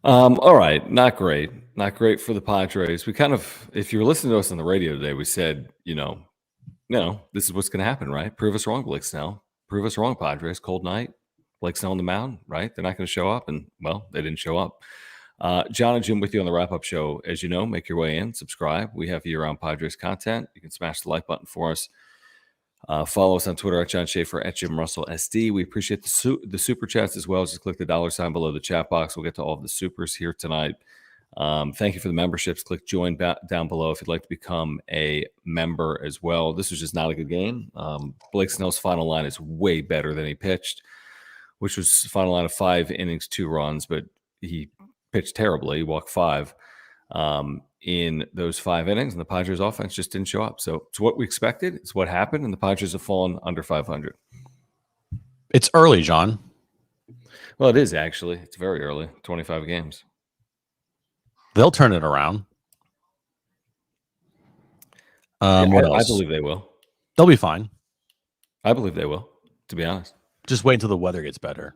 All right, not great. Not great for the Padres. We kind of, if you're listening to us on the radio today, we said, this is what's going to happen, right? Prove us wrong, Blake Snell. Prove us wrong, Padres. Cold night. Blake Snell on the mound, right? They're not going to show up, and well, they didn't show up. John and Jim with you on the wrap-up show. As you know, make your way in, subscribe. We have year-round Padres content. You can smash the like button for us. Follow us on Twitter at John Schaefer, at Jim Russell SD. We appreciate the super chats as well. Just click the $ below the chat box. We'll get to all of the supers here tonight. Thank you for the memberships. Click join down below if you'd like to become a member as well. This was just not a good game. Blake Snell's final line is way better than he pitched, which was final line of 5 innings, 2 runs, but he pitched terribly. He walked 5 in those 5 innings, and the Padres offense just didn't show up. So it's what we expected. It's what happened, and the Padres have fallen under 500. It's early, John. Well, it is actually. It's very early. 25 games. They'll turn it around. What else? I believe they will. They'll be fine. I believe they will, to be honest. Just wait until the weather gets better.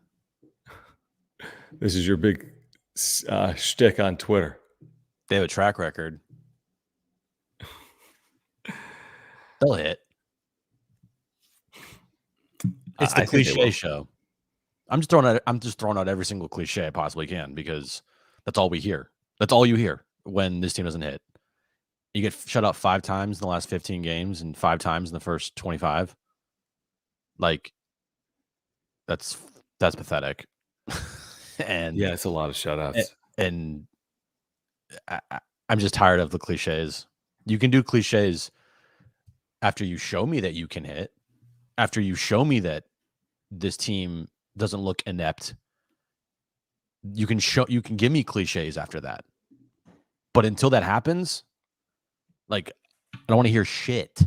This is your big shtick on Twitter. They have a track record. They'll hit. It's the cliche show. I'm just throwing out every single cliche I possibly can because that's all we hear. That's all you hear when this team doesn't hit. You get shut out 5 times in the last 15 games and 5 times in the first 25. Like, that's pathetic. And yeah, it's a lot of shutouts. And I'm just tired of the cliches. You can do cliches after you show me that you can hit, after you show me that this team doesn't look inept. You can give me cliches after that. But until that happens, like, I don't want to hear shit.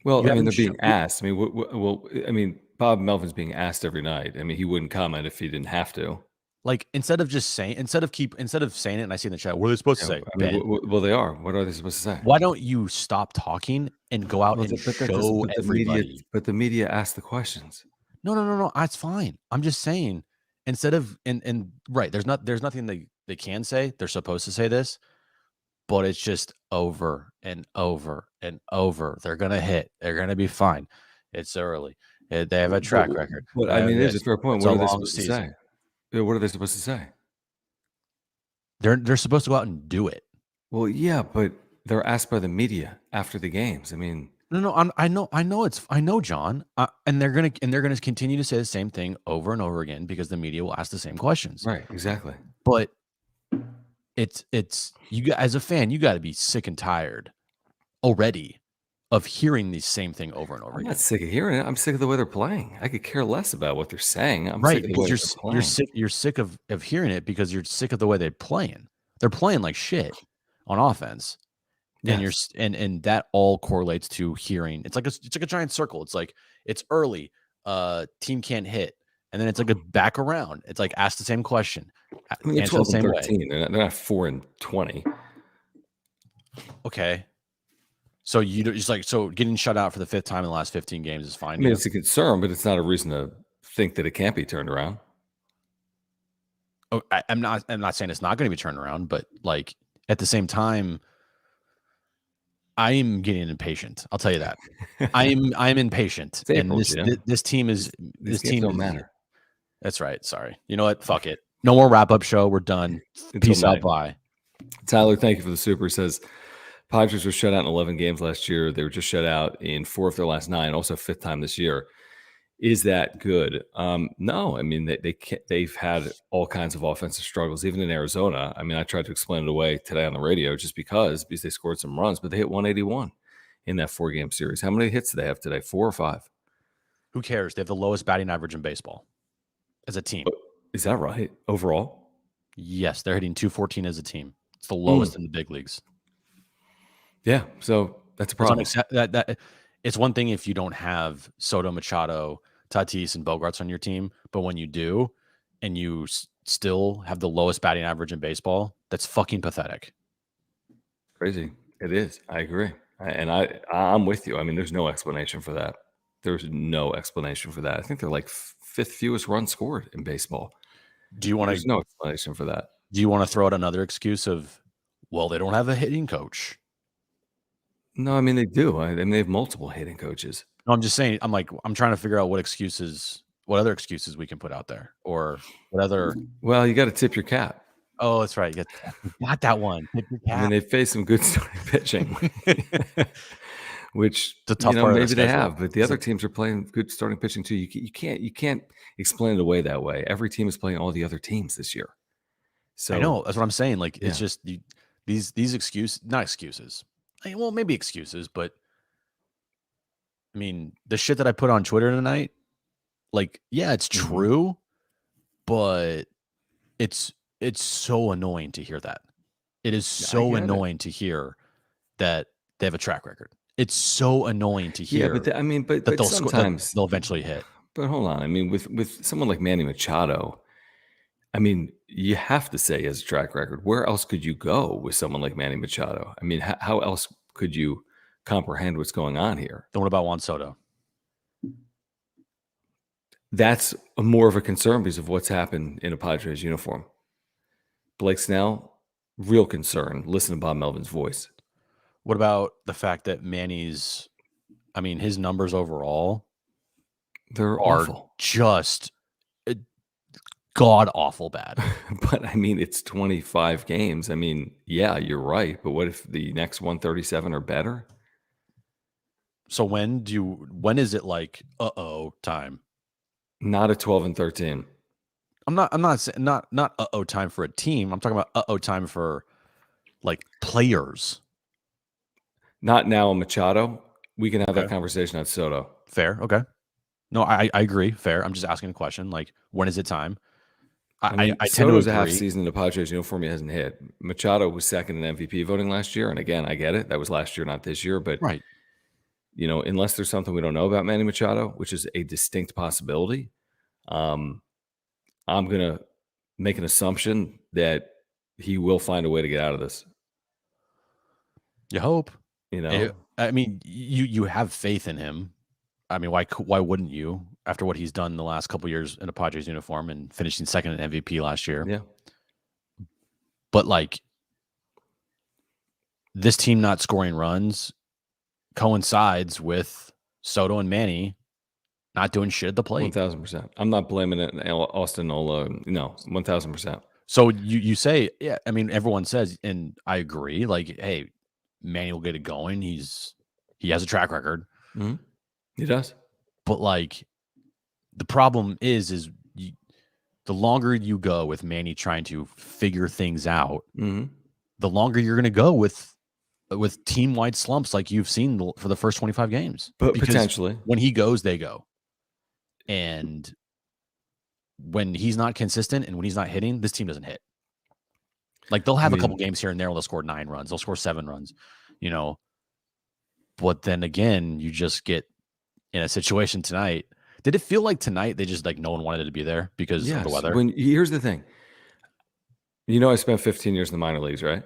Well, I mean, they're being asked. I mean, Bob Melvin's being asked every night. I mean, he wouldn't comment if he didn't have to. Like, instead of saying it, and I see in the chat, what are they supposed to say? I mean, well, they are. What are they supposed to say? Why don't you stop talking and go out and show everybody? But the media asks the questions. No. That's fine. I'm just saying, instead of and right, there's nothing they can say. They're supposed to say this, but it's just over and over and over. They're gonna hit. They're gonna be fine. It's early. They have a track record. But I mean, it is a fair point. What are they supposed to say? What are they supposed to say? They're supposed to go out and do it. Well, yeah, but they're asked by the media after the games. I mean, no. I know, John, and they're gonna continue to say the same thing over and over again because the media will ask the same questions. Right, exactly. But it's you as a fan, you got to be sick and tired already of hearing the same thing over and over again. I'm not sick of hearing it. I'm sick of the way they're playing. I could care less about what they're saying. I'm right, sick of the way you're sick of hearing it because you're sick of the way they're playing. They're playing like shit on offense. Yes. And that all correlates to hearing. It's like a giant circle. It's like it's early. Team can't hit. And then it's like a back around. It's like ask the same question. I mean, they're 12 and 13. They're not 4 and 20. Okay. So getting shut out for the 5th time in the last 15 games is fine. I mean, it's a concern, but it's not a reason to think that it can't be turned around. Oh, I'm not saying it's not going to be turned around, but like at the same time, I'm getting impatient. I'll tell you that. I'm impatient, and this team don't matter. That's right. Sorry. You know what? Fuck it. No more wrap-up show. We're done. Peace out. Bye. Tyler, thank you for the super. He says Padres were shut out in 11 games last year. They were just shut out in 4 of their last 9, also 5th time this year. Is that good? No. I mean, they've had all kinds of offensive struggles, even in Arizona. I mean, I tried to explain it away today on the radio just because they scored some runs, but they hit 181 in that 4-game series. How many hits do they have today? 4 or 5? Who cares? They have the lowest batting average in baseball as a team. Is that right? Overall? Yes, they're hitting 214 as a team. It's the lowest in the big leagues. Yeah, so that's a problem. It's one thing if you don't have Soto, Machado, Tatis, and Bogarts on your team, but when you do, and you still have the lowest batting average in baseball, that's fucking pathetic. Crazy. It is. I agree. I'm with you. I mean, there's no explanation for that. There's no explanation for that. I think they're like 5th fewest runs scored in baseball. Do you want There's no explanation for that. Do you want to throw out another excuse of, well, they don't have a hitting coach? No, I mean they do. I mean they have multiple hitting coaches. No, I'm just saying. I'm trying to figure out what other excuses we can put out there, or what other. Well, you got to tip your cap. Oh, that's right. Got that one. Tip your I mean, cap. they faced some good starting pitching, which The tough part of the maybe they schedule. have, but the other teams are playing good starting pitching too. You can't explain it away that way. Every team is playing all the other teams this year. So I know, that's what I'm saying. Like, Yeah. it's just these excuses, not excuses. Well, maybe excuses, but I mean, the shit that I put on Twitter tonight, like, yeah, it's Mhm. true, but it's so annoying to hear that. It is so get it. annoying to hear that they have a track record. It's so annoying to hear but I mean, but that they'll score, that sometimes they'll eventually hit. But hold on. I mean, with someone like Manny Machado, I mean, you have to say he has a track record. Where else could you go with someone like Manny Machado? I mean, how else could you comprehend what's going on here? Then what about Juan Soto? That's more of a concern because of what's happened in a Padres uniform. Blake Snell, real concern. Listen to Bob Melvin's voice. What about the fact that Manny's, I mean, his numbers overall They're are awful. just god awful bad. But I mean, it's 25 games. I mean, yeah, you're right. But what if the next 137 are better? So when is it like time? Not at 12 and 13. I'm not saying not time for a team. I'm talking about time for like players. Not now, Machado. We can have Okay. that conversation at Soto. Fair. Okay. No, I agree. Fair. I'm just asking a question. Like, when is it time? I mean, I tend Soto to was a half agree. season in the Padres uniform. He hasn't hit. Machado was second in MVP voting last year. And again, I get it. That was last year, not this year. But, Right. Unless there's something we don't know about Manny Machado, which is a distinct possibility, I'm going to make an assumption that he will find a way to get out of this. You hope. You know? I mean, you have faith in him. I mean, why wouldn't you, after what he's done the last couple of years in a Padres uniform and finishing second in MVP last year? Yeah. But like, this team not scoring runs coincides with Soto and Manny not doing shit at the plate. 1,000%. I'm not blaming it on Austin Nola. No, 1,000%. So you say, yeah, I mean, everyone says, and I agree, like, hey, Manny will get it going. He has a track record. Mm-hmm. He does. But like, the problem is the longer you go with Manny trying to figure things out, Mm-hmm. the longer you're going to go with team-wide slumps like you've seen for the first 25 games. But Because potentially. when he goes, they go. And when he's not consistent and when he's not hitting, this team doesn't hit. Like, they'll have a couple games here and there where they'll score 9 runs. They'll score 7 runs, But then again, you just get in a situation tonight. Did it feel like tonight they just, like, no one wanted to be there because of the weather? Here's the thing. I spent 15 years in the minor leagues, right?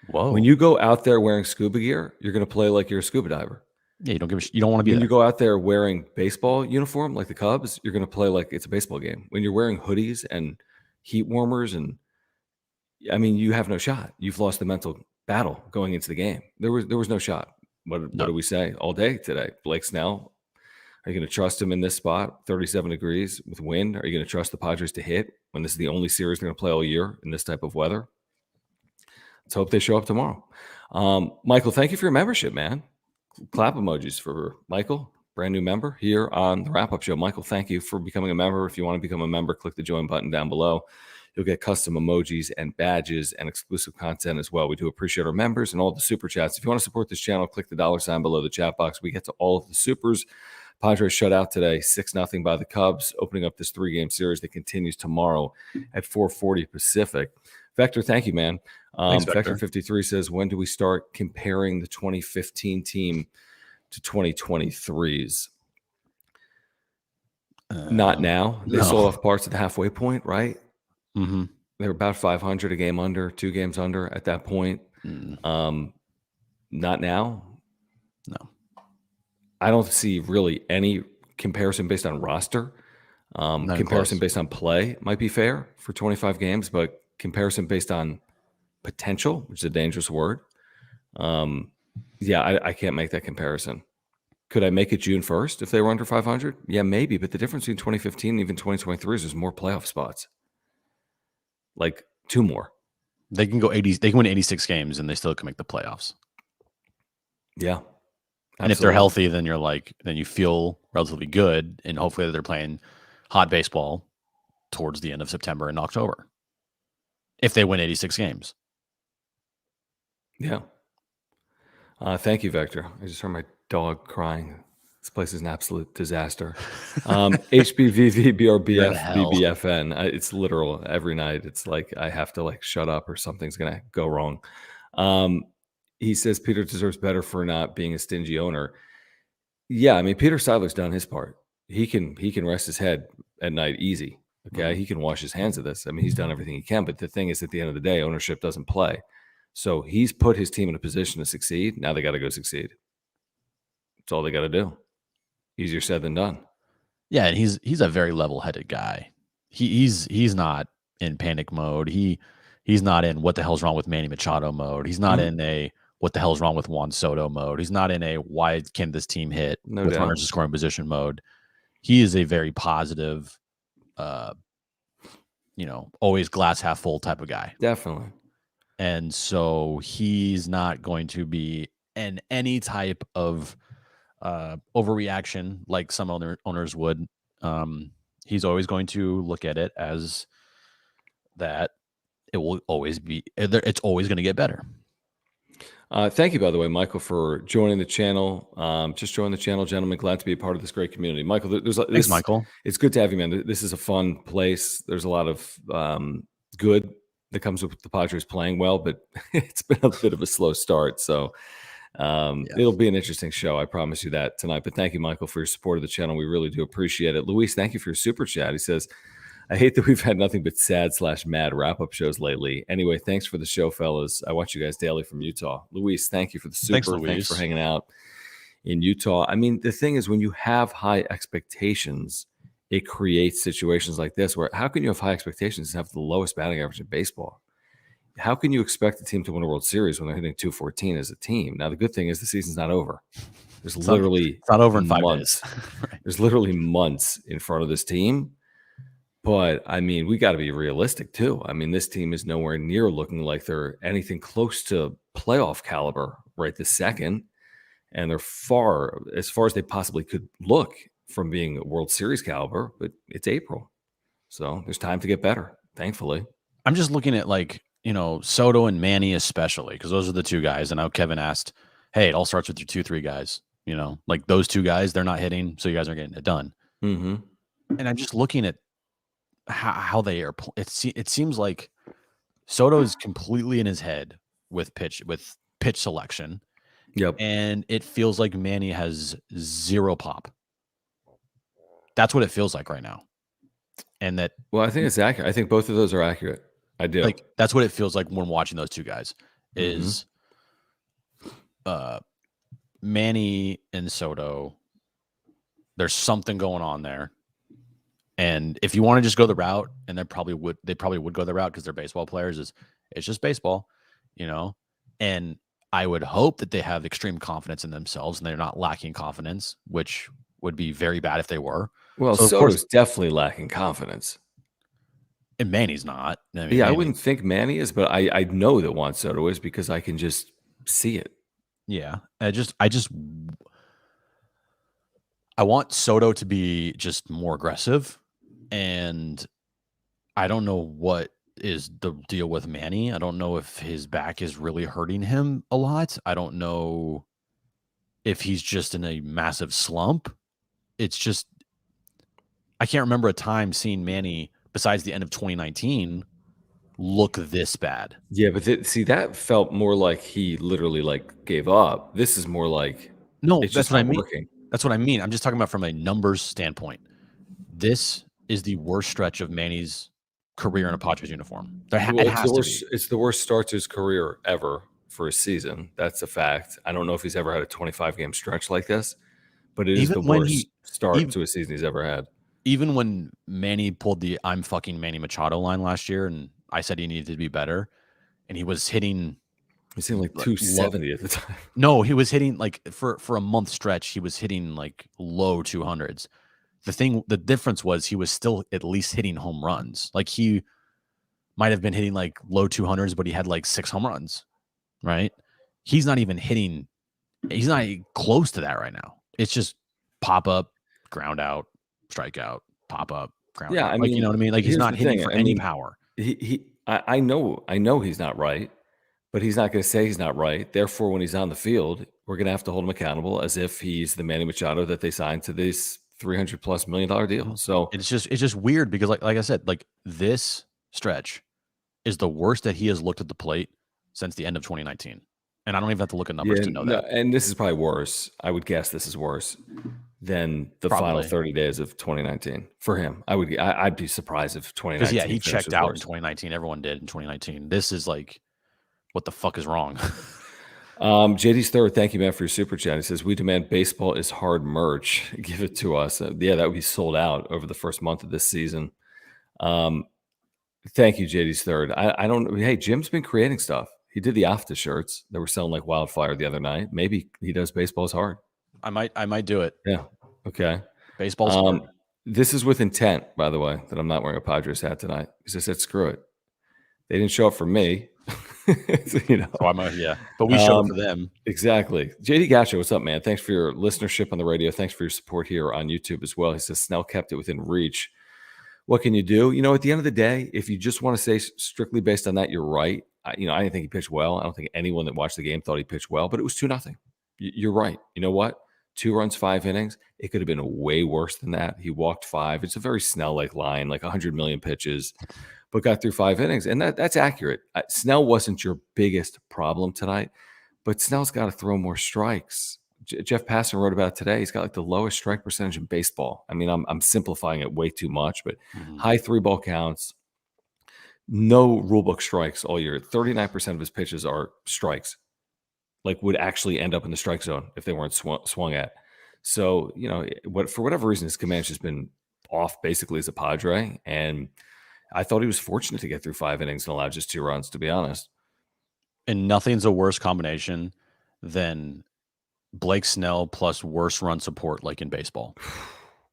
Whoa. When you go out there wearing scuba gear, you're going to play like you're a scuba diver. Yeah, you don't want to be there. When you go out there wearing baseball uniform like the Cubs, you're going to play like it's a baseball game. When you're wearing hoodies and heat warmers you have no shot. You've lost the mental battle going into the game. There was no shot. What do we say all day today? Blake Snell, are you going to trust him in this spot, 37 degrees with wind? Are you going to trust the Padres to hit when this is the only series they're going to play all year in this type of weather? Let's hope they show up tomorrow. Michael, thank you for your membership, man. Clap emojis for Michael, brand new member here on the Wrap Up Show. Michael, thank you for becoming a member. If you want to become a member, click the join button down below. You'll get custom emojis and badges and exclusive content as well. We do appreciate our members and all the super chats. If you want to support this channel, click the $sign below the chat box. We get to all of the supers. Padres shut out today, 6-0 by the Cubs, opening up this 3-game series that continues tomorrow at 4:40 Pacific. Vector, thank you, man. Thanks, Vector 53 says, when do we start comparing the 2015 team to 2023's? Not now. They sold off parts at the halfway point, right? Mm-hmm. They were about 500, a game under, 2 games under at that point. Not now. No. I don't see really any comparison based on roster. Comparison based on play might be fair for 25 games, but comparison based on potential, which is a dangerous word. I can't make that comparison. Could I make it June 1st if they were under 500? Yeah, maybe. But the difference between 2015 and even 2023 is there's more playoff spots. Like 2 more. They can go 80. They can win 86 games and they still can make the playoffs. Yeah. Absolutely. And if they're healthy, then then you feel relatively good. And hopefully they're playing hot baseball towards the end of September and October. If they win 86 games. Yeah. Thank you, Vector. I just heard my dog crying. This place is an absolute disaster. HBVVBRBF it's literal every night. It's like I have to shut up or something's gonna go wrong. He says Peter deserves better for not being a stingy owner. Yeah, I mean Peter Seidler's done his part. He can rest his head at night easy. Okay, he can wash his hands of this. I mean, he's done everything he can. But the thing is, at the end of the day, ownership doesn't play. So he's put his team in a position to succeed. Now they got to go succeed. That's all they got to do. Easier said than done. Yeah, and he's a very level-headed guy. He's not in panic mode. He's not in what the hell's wrong with Manny Machado mode. He's not in a what the hell's wrong with Juan Soto mode. He's not in a why can this team hit with runners in scoring position mode. He is a very positive, always glass half full type of guy. Definitely. And so he's not going to be in any type of overreaction like some owners would. He's always going to look at it as that it will always be, it's always going to get better. Thank you, by the way, Michael, for joining the channel. Just join the channel, gentlemen. Glad to be a part of this great community. Michael, Thanks, Michael. It's good to have you, man. This is a fun place. There's a lot of good that comes with the Padres playing well, but it's been a bit of a slow start. So it'll be an interesting show. I promise you that tonight. But thank you, Michael, for your support of the channel. We really do appreciate it. Luis, thank you for your super chat. He says, I hate that we've had nothing but sad/mad wrap-up shows lately. Anyway, thanks for the show, fellas. I watch you guys daily from Utah. Luis, thank you for the super. Thanks for hanging out in Utah. I mean, the thing is, when you have high expectations, it creates situations like this where how can you have high expectations and have the lowest batting average in baseball? How can you expect a team to win a World Series when they're hitting 214 as a team? Now, the good thing is the season's not over. There's it's not over in 5 months. days. Right. There's literally months in front of this team. But, I mean, we got to be realistic, too. I mean, this team is nowhere near looking like they're anything close to playoff caliber right this second. And they're as far as they possibly could look from being World Series caliber. But it's April. So there's time to get better, thankfully. I'm just looking at, Soto and Manny especially, because those are the two guys. And now Kevin asked, hey, it all starts with your 2-3 guys. Those two guys, they're not hitting, so you guys aren't getting it done. Mm-hmm. And I'm just looking at how they are. It seems like Soto is completely in his head with pitch selection. Yep. And it feels like Manny has zero pop. That's what it feels like right now. And that. Well, I think it's accurate. I think both of those are accurate. I do. That's what it feels like when watching those two guys is Manny and Soto. There's something going on there. And if you want to just go the route, and they probably would go the route because they're baseball players, it's just baseball, and I would hope that they have extreme confidence in themselves and they're not lacking confidence, which would be very bad if they were. Well, so Soto's definitely lacking confidence. And Manny's not. I wouldn't think Manny is, but I know that Juan Soto is because I can just see it. Yeah. I want Soto to be just more aggressive. And I don't know what is the deal with Manny. I don't know if his back is really hurting him a lot. I don't know if he's just in a massive slump. It's just, I can't remember a time seeing Manny besides the end of 2019 look this bad. Yeah, but that felt more like he literally gave up. This is more like that's what I mean. That's what I mean. I'm just talking about from a numbers standpoint. This is the worst stretch of Manny's career in a Padres uniform. It's the worst start to his career ever for a season. That's a fact. I don't know if he's ever had a 25-game stretch like this, but it is the worst start to a season he's ever had. even when Manny pulled the "I'm fucking Manny Machado" line last year, and I said he needed to be better, and he was hitting He's hitting like like 270 at the time. no, he was hitting like for a month stretch, he was hitting like low 200s. The difference was he was still at least hitting home runs. Like he might have been hitting like low 200s, but he had like 6 home runs, right? He's not even hitting. He's not close to that right now. It's just pop up, ground out, strike out, pop up, ground Yeah, out. I Like, you know mean, what I mean? Like he's here's not the hitting thing. for I any mean, power. I know he's not right, but he's not going to say he's not right. Therefore, when he's on the field, we're going to have to hold him accountable as if he's the Manny Machado that they signed to this $300+ million deal. So It's just weird because like I said, like this stretch is the worst that he has looked at the plate since the end of 2019. And I don't even have to look at numbers yeah, to know no, that. and this is probably worse. I would guess this is worse than the final Probably. 30 days of 2019 for him. I'd be surprised if Because 2019 he checked finishes out in worse. 2019. Everyone did in 2019. This is like, what the fuck is wrong? JD's third, thank you, man, for your super chat. He says, "We demand baseball is hard merch. Give it to us." Yeah, that would be sold out over the first month of this season. Thank you, JD's third. I don't. Hey, Jim's been creating stuff. He did the AFTA shirts that were selling like wildfire the other night. Maybe he does baseball's hard. I might do it. Yeah. Okay. Baseball's hard. This is with intent, by the way, that I'm not wearing a Padres hat tonight because I said screw it. They didn't show up for me. So, Yeah. But we showed up for them. Exactly. JD Gacho, what's up, man? Thanks for your listenership on the radio. Thanks for your support here on YouTube as well. He says Snell kept it within reach. What can you do? At the end of the day, if you just want to say strictly based on that, you're right. I didn't think he pitched well. I don't think anyone that watched the game thought he pitched well, but it was 2-0. You're right. You know what? 2 runs, 5 innings. It could have been way worse than that. He walked 5. It's a very Snell-like line, like 100 million pitches, but got through 5 innings. And that's accurate. Snell wasn't your biggest problem tonight, but Snell's got to throw more strikes. Jeff Passan wrote about it today. He's got like the lowest strike percentage in baseball. I mean, I'm simplifying it way too much, but high 3-ball counts, no rulebook strikes all year. 39% of his pitches are strikes, like would actually end up in the strike zone if they weren't swung at. So, for whatever reason, his command has been off basically as a Padre. And I thought he was fortunate to get through 5 innings and allow just 2 runs, to be honest. And nothing's a worse combination than Blake Snell plus worse run support like in baseball.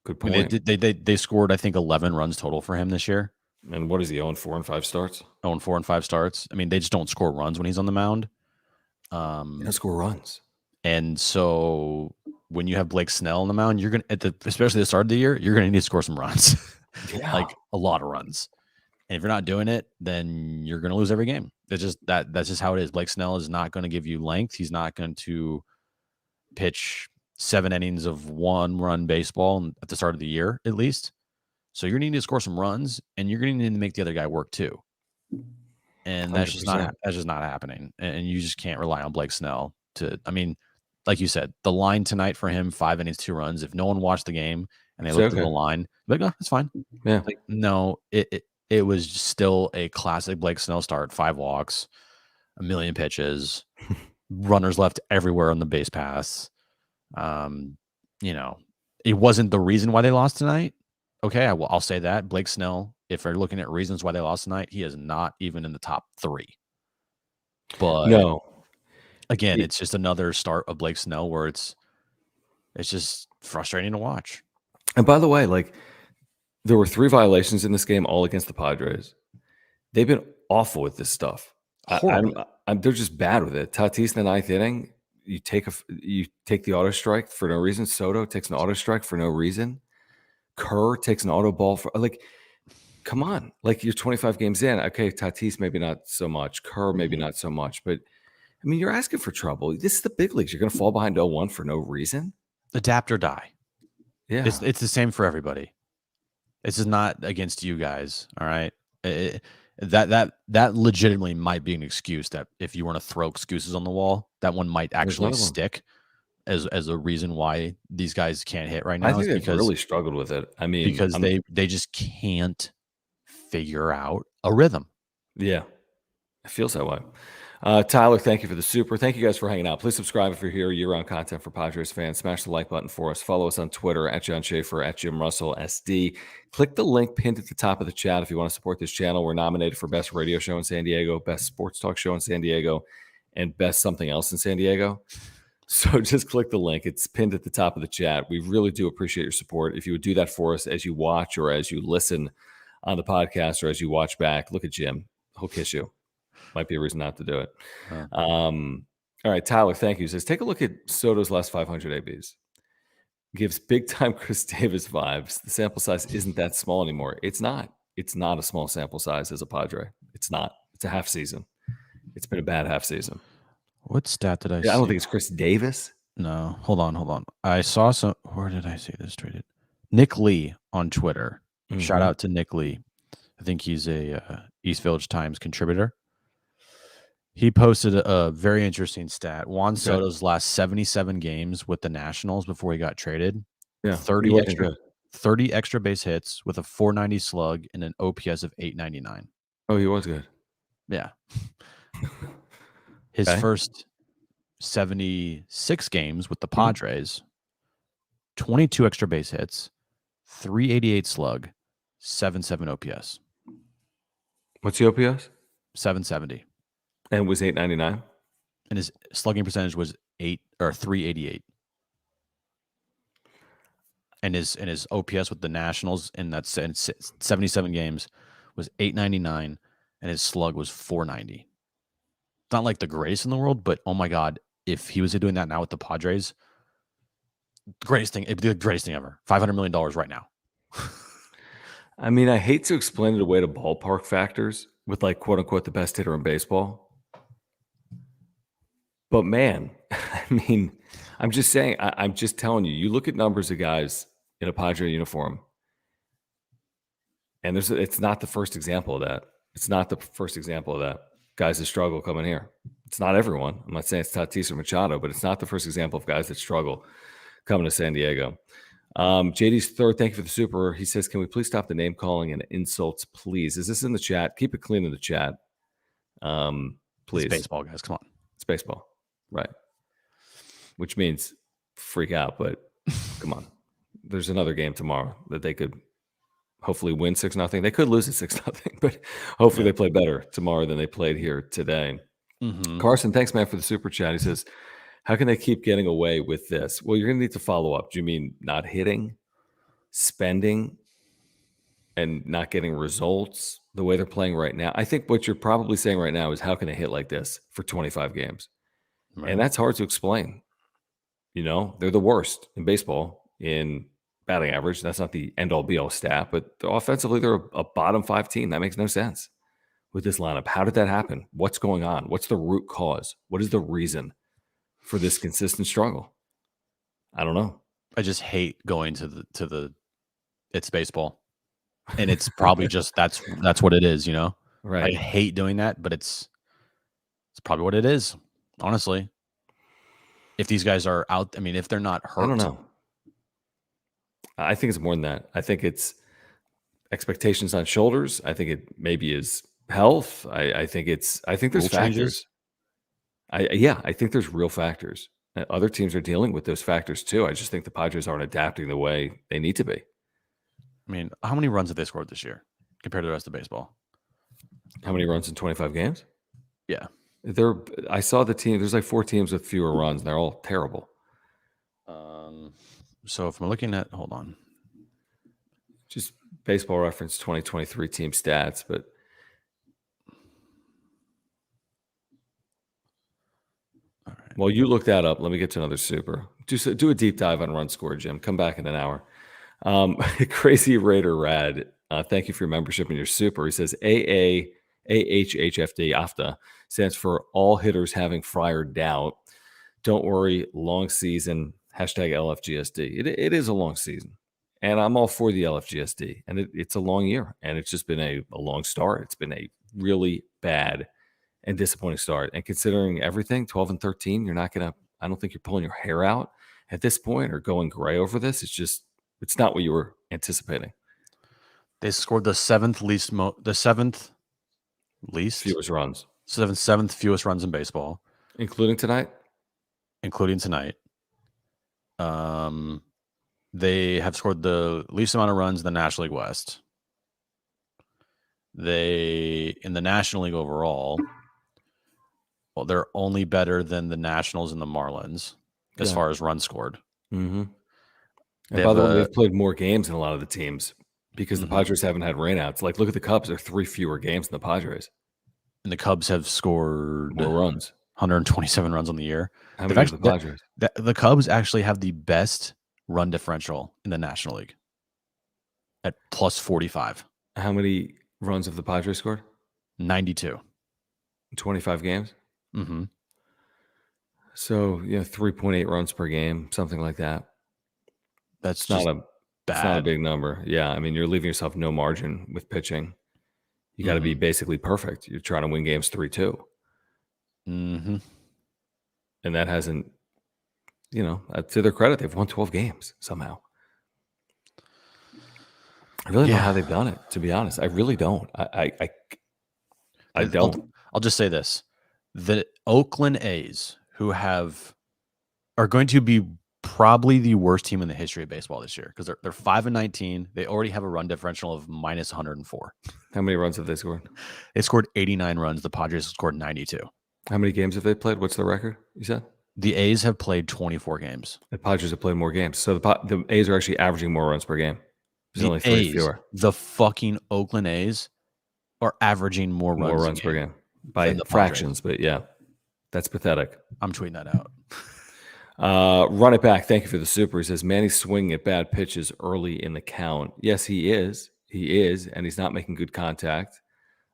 Good point. I mean, they scored, I think, 11 runs total for him this year. And what is he, 0-4 and 5 starts? 0-4 and 5 starts. I mean, they just don't score runs when he's on the mound. He doesn't score runs. And so when you have Blake Snell on the mound, you're going to, especially the start of the year, you're going to need to score some runs. Yeah. Like a lot of runs. And if you're not doing it, then you're going to lose every game. That's just how it is. Blake Snell is not going to give you length. He's not going to pitch 7 innings of 1-run baseball at the start of the year, at least. So you're going to need to score some runs, and you're going to need to make the other guy work too. And that's just not happening. And you just can't rely on Blake Snell to. I mean, like you said, the line tonight for him, 5 innings, 2 runs. If no one watched the game and they looked at the line, like, oh, that's fine. Yeah. Like, no, it was still a classic Blake Snell start. 5 walks, 1 million pitches, runners left everywhere on the base pass. It wasn't the reason why they lost tonight. Okay, I'll say that. Blake Snell, if we're looking at reasons why they lost tonight, he is not even in the top 3. But no, again, it's just another start of Blake Snell where it's just frustrating to watch. And by the way, like there were 3 violations in this game, all against the Padres. They've been awful with this stuff. They're just bad with it. Tatis in the 9th inning, you take the auto strike for no reason. Soto takes an auto strike for no reason. Kerr takes an auto ball for come on, like you're 25 games in. Okay, Tatis maybe not so much. Kerr maybe not so much. But I mean, you're asking for trouble. This is the big leagues. You're going to fall behind 0-1 for no reason. Adapt or die. Yeah, it's the same for everybody. This is not against you guys. All right. That legitimately might be an excuse that if you want to throw excuses on the wall, that one might actually stick as a reason why these guys can't hit right now. I think they've really struggled with it. I mean, because they just can't figure out a rhythm. Yeah, it feels that way. Tyler, thank you for the super. Thank you guys for hanging out. Please subscribe if you're here. Year-round content for Padres fans. Smash the like button for us. Follow us on Twitter at John Schaefer, at Jim Russell SD. Click the link pinned at the top of the chat if you want to support this channel. We're nominated for Best Radio Show in San Diego, Best Sports Talk Show in San Diego, and Best Something Else in San Diego. So just click the link. It's pinned at the top of the chat. We really do appreciate your support. If you would do that for us as you watch or as you listen on the podcast or as you watch back, look at Jim. He'll kiss you. Might be a reason not to do it. All right, Tyler, thank you. Says, take a look at Soto's last 500 ABs. Gives big-time Chris Davis vibes. The sample size isn't that small anymore. It's not. It's not a small sample size as a Padre. It's not. It's a half season. It's been a bad half season. What stat did I see? I don't think it's Chris Davis. No, hold on. I saw some. Where did I see this traded? Nick Lee on Twitter. Mm-hmm. Shout out to Nick Lee. I think he's a East Village Times contributor. He posted a very interesting stat. Juan Soto's last 77 games with the Nationals before he got traded. Yeah, 30 extra base hits with a 490 slug and an OPS of 899. Oh, he was good. Yeah. His first 76 games with the Padres, 22 extra base hits, 388 slug, 7.7 OPS. What's the OPS? 770. And was 899? And his slugging percentage was 388. And his OPS with the Nationals in that 77 games was 899, and his slug was 490. It's not like the greatest in the world, but oh my God, if he was doing that now with the Padres, it'd be the greatest thing ever. $500 million right now. I mean, I hate to explain it away to ballpark factors with like quote unquote the best hitter in baseball. But man, I mean, I'm just saying, I'm just telling you, you look at numbers of guys in a Padre uniform, and it's not the first example of that. It's not the first example of that. Guys that struggle coming here. It's not everyone. I'm not saying it's Tatis or Machado, but it's not the first example of guys that struggle coming to San Diego. JD's third, thank you for the super. He says, can we please stop the name calling and insults, please? Is this in the chat? Keep it clean in the chat. Please. It's baseball, guys. Come on. It's baseball. Right. Which means freak out, but come on. There's another game tomorrow that they could hopefully win 6-0. They could lose at 6-0, but hopefully they play better tomorrow than they played here today. Mm-hmm. Carson, thanks, man, for the super chat. He says, how can they keep getting away with this? Well, you're going to need to follow up. Do you mean not hitting, spending, and not getting results the way they're playing right now? I think what you're probably saying right now is how can they hit like this for 25 games? Right. And that's hard to explain. You know, they're the worst in baseball in batting average. That's not the end-all be-all stat, but offensively, they're a bottom 5 team. That makes no sense with this lineup. How did that happen? What's going on? What's the root cause? What is the reason for this consistent struggle? I don't know. I just hate going to the it's baseball. And it's probably just that's what it is, you know? Right. I hate doing that, but it's probably what it is, honestly. If these guys are out, I mean, if they're not hurt. I don't know. I think it's more than that. I think it's expectations on shoulders. I think it maybe is health. I think there's factors. Changes. I think there's real factors. Other teams are dealing with those factors too. I just think the Padres aren't adapting the way they need to be. I mean, how many runs have they scored this year compared to the rest of baseball? How many runs in 25 games? Yeah. I saw the team. There's like 4 teams with fewer runs, and they're all terrible. So if I'm looking at, hold on. Just Baseball Reference 2023 team stats, but all right. Well, you look that up. Let me get to another super. Do a deep dive on run score, Jim. Come back in an hour. Crazy Raider Rad. Thank you for your membership and your super. He says AHHFD AFTA stands for all hitters having Friar doubt. Don't worry, long season. #LFGSD. It is a long season, and I'm all for the LFGSD. And it's a long year, and it's just been a long start. It's been a really bad and disappointing start. And considering everything, 12-13, you're not gonna. I don't think you're pulling your hair out at this point or going gray over this. It's not what you were anticipating. They scored the seventh least fewest runs. Seventh fewest runs in baseball, including tonight. including tonight. They have scored the least amount of runs in the National League West. They, in the National League overall, well, they're only better than the Nationals and the Marlins as far as runs scored. Mm-hmm. And by the way, they've played more games than a lot of the teams because the Padres haven't had rainouts. Like, look at the Cubs; they're 3 fewer games than the Padres. And the Cubs have scored more runs, 127 runs on the year. How many the Padres? The Cubs actually have the best run differential in the National League at plus 45. How many runs have the Padres scored? 92. 25 games? Mm-hmm. So, 3.8 runs per game, something like that. That's not a big number. Yeah, I mean, you're leaving yourself no margin with pitching. You got to be basically perfect. You're trying to win games 3-2. Mm-hmm. And that hasn't, to their credit, they've won 12 games somehow. I really don't know how they've done it, to be honest. I really don't. I don't. I'll just say this. The Oakland A's, who are going to be probably the worst team in the history of baseball this year because they're 5-19. They already have a run differential of minus 104. How many runs have they scored? They scored 89 runs. The Padres scored 92. How many games have they played? What's the record, you said? The A's have played 24 games. The Padres have played more games. So the A's are actually averaging more runs per game. There's only 3 fewer. The fucking Oakland A's are averaging more runs per game by fractions. But yeah, that's pathetic. I'm tweeting that out. Run it back. Thank you for the super. He says Manny's swinging at bad pitches early in the count. Yes, he is. And he's not making good contact.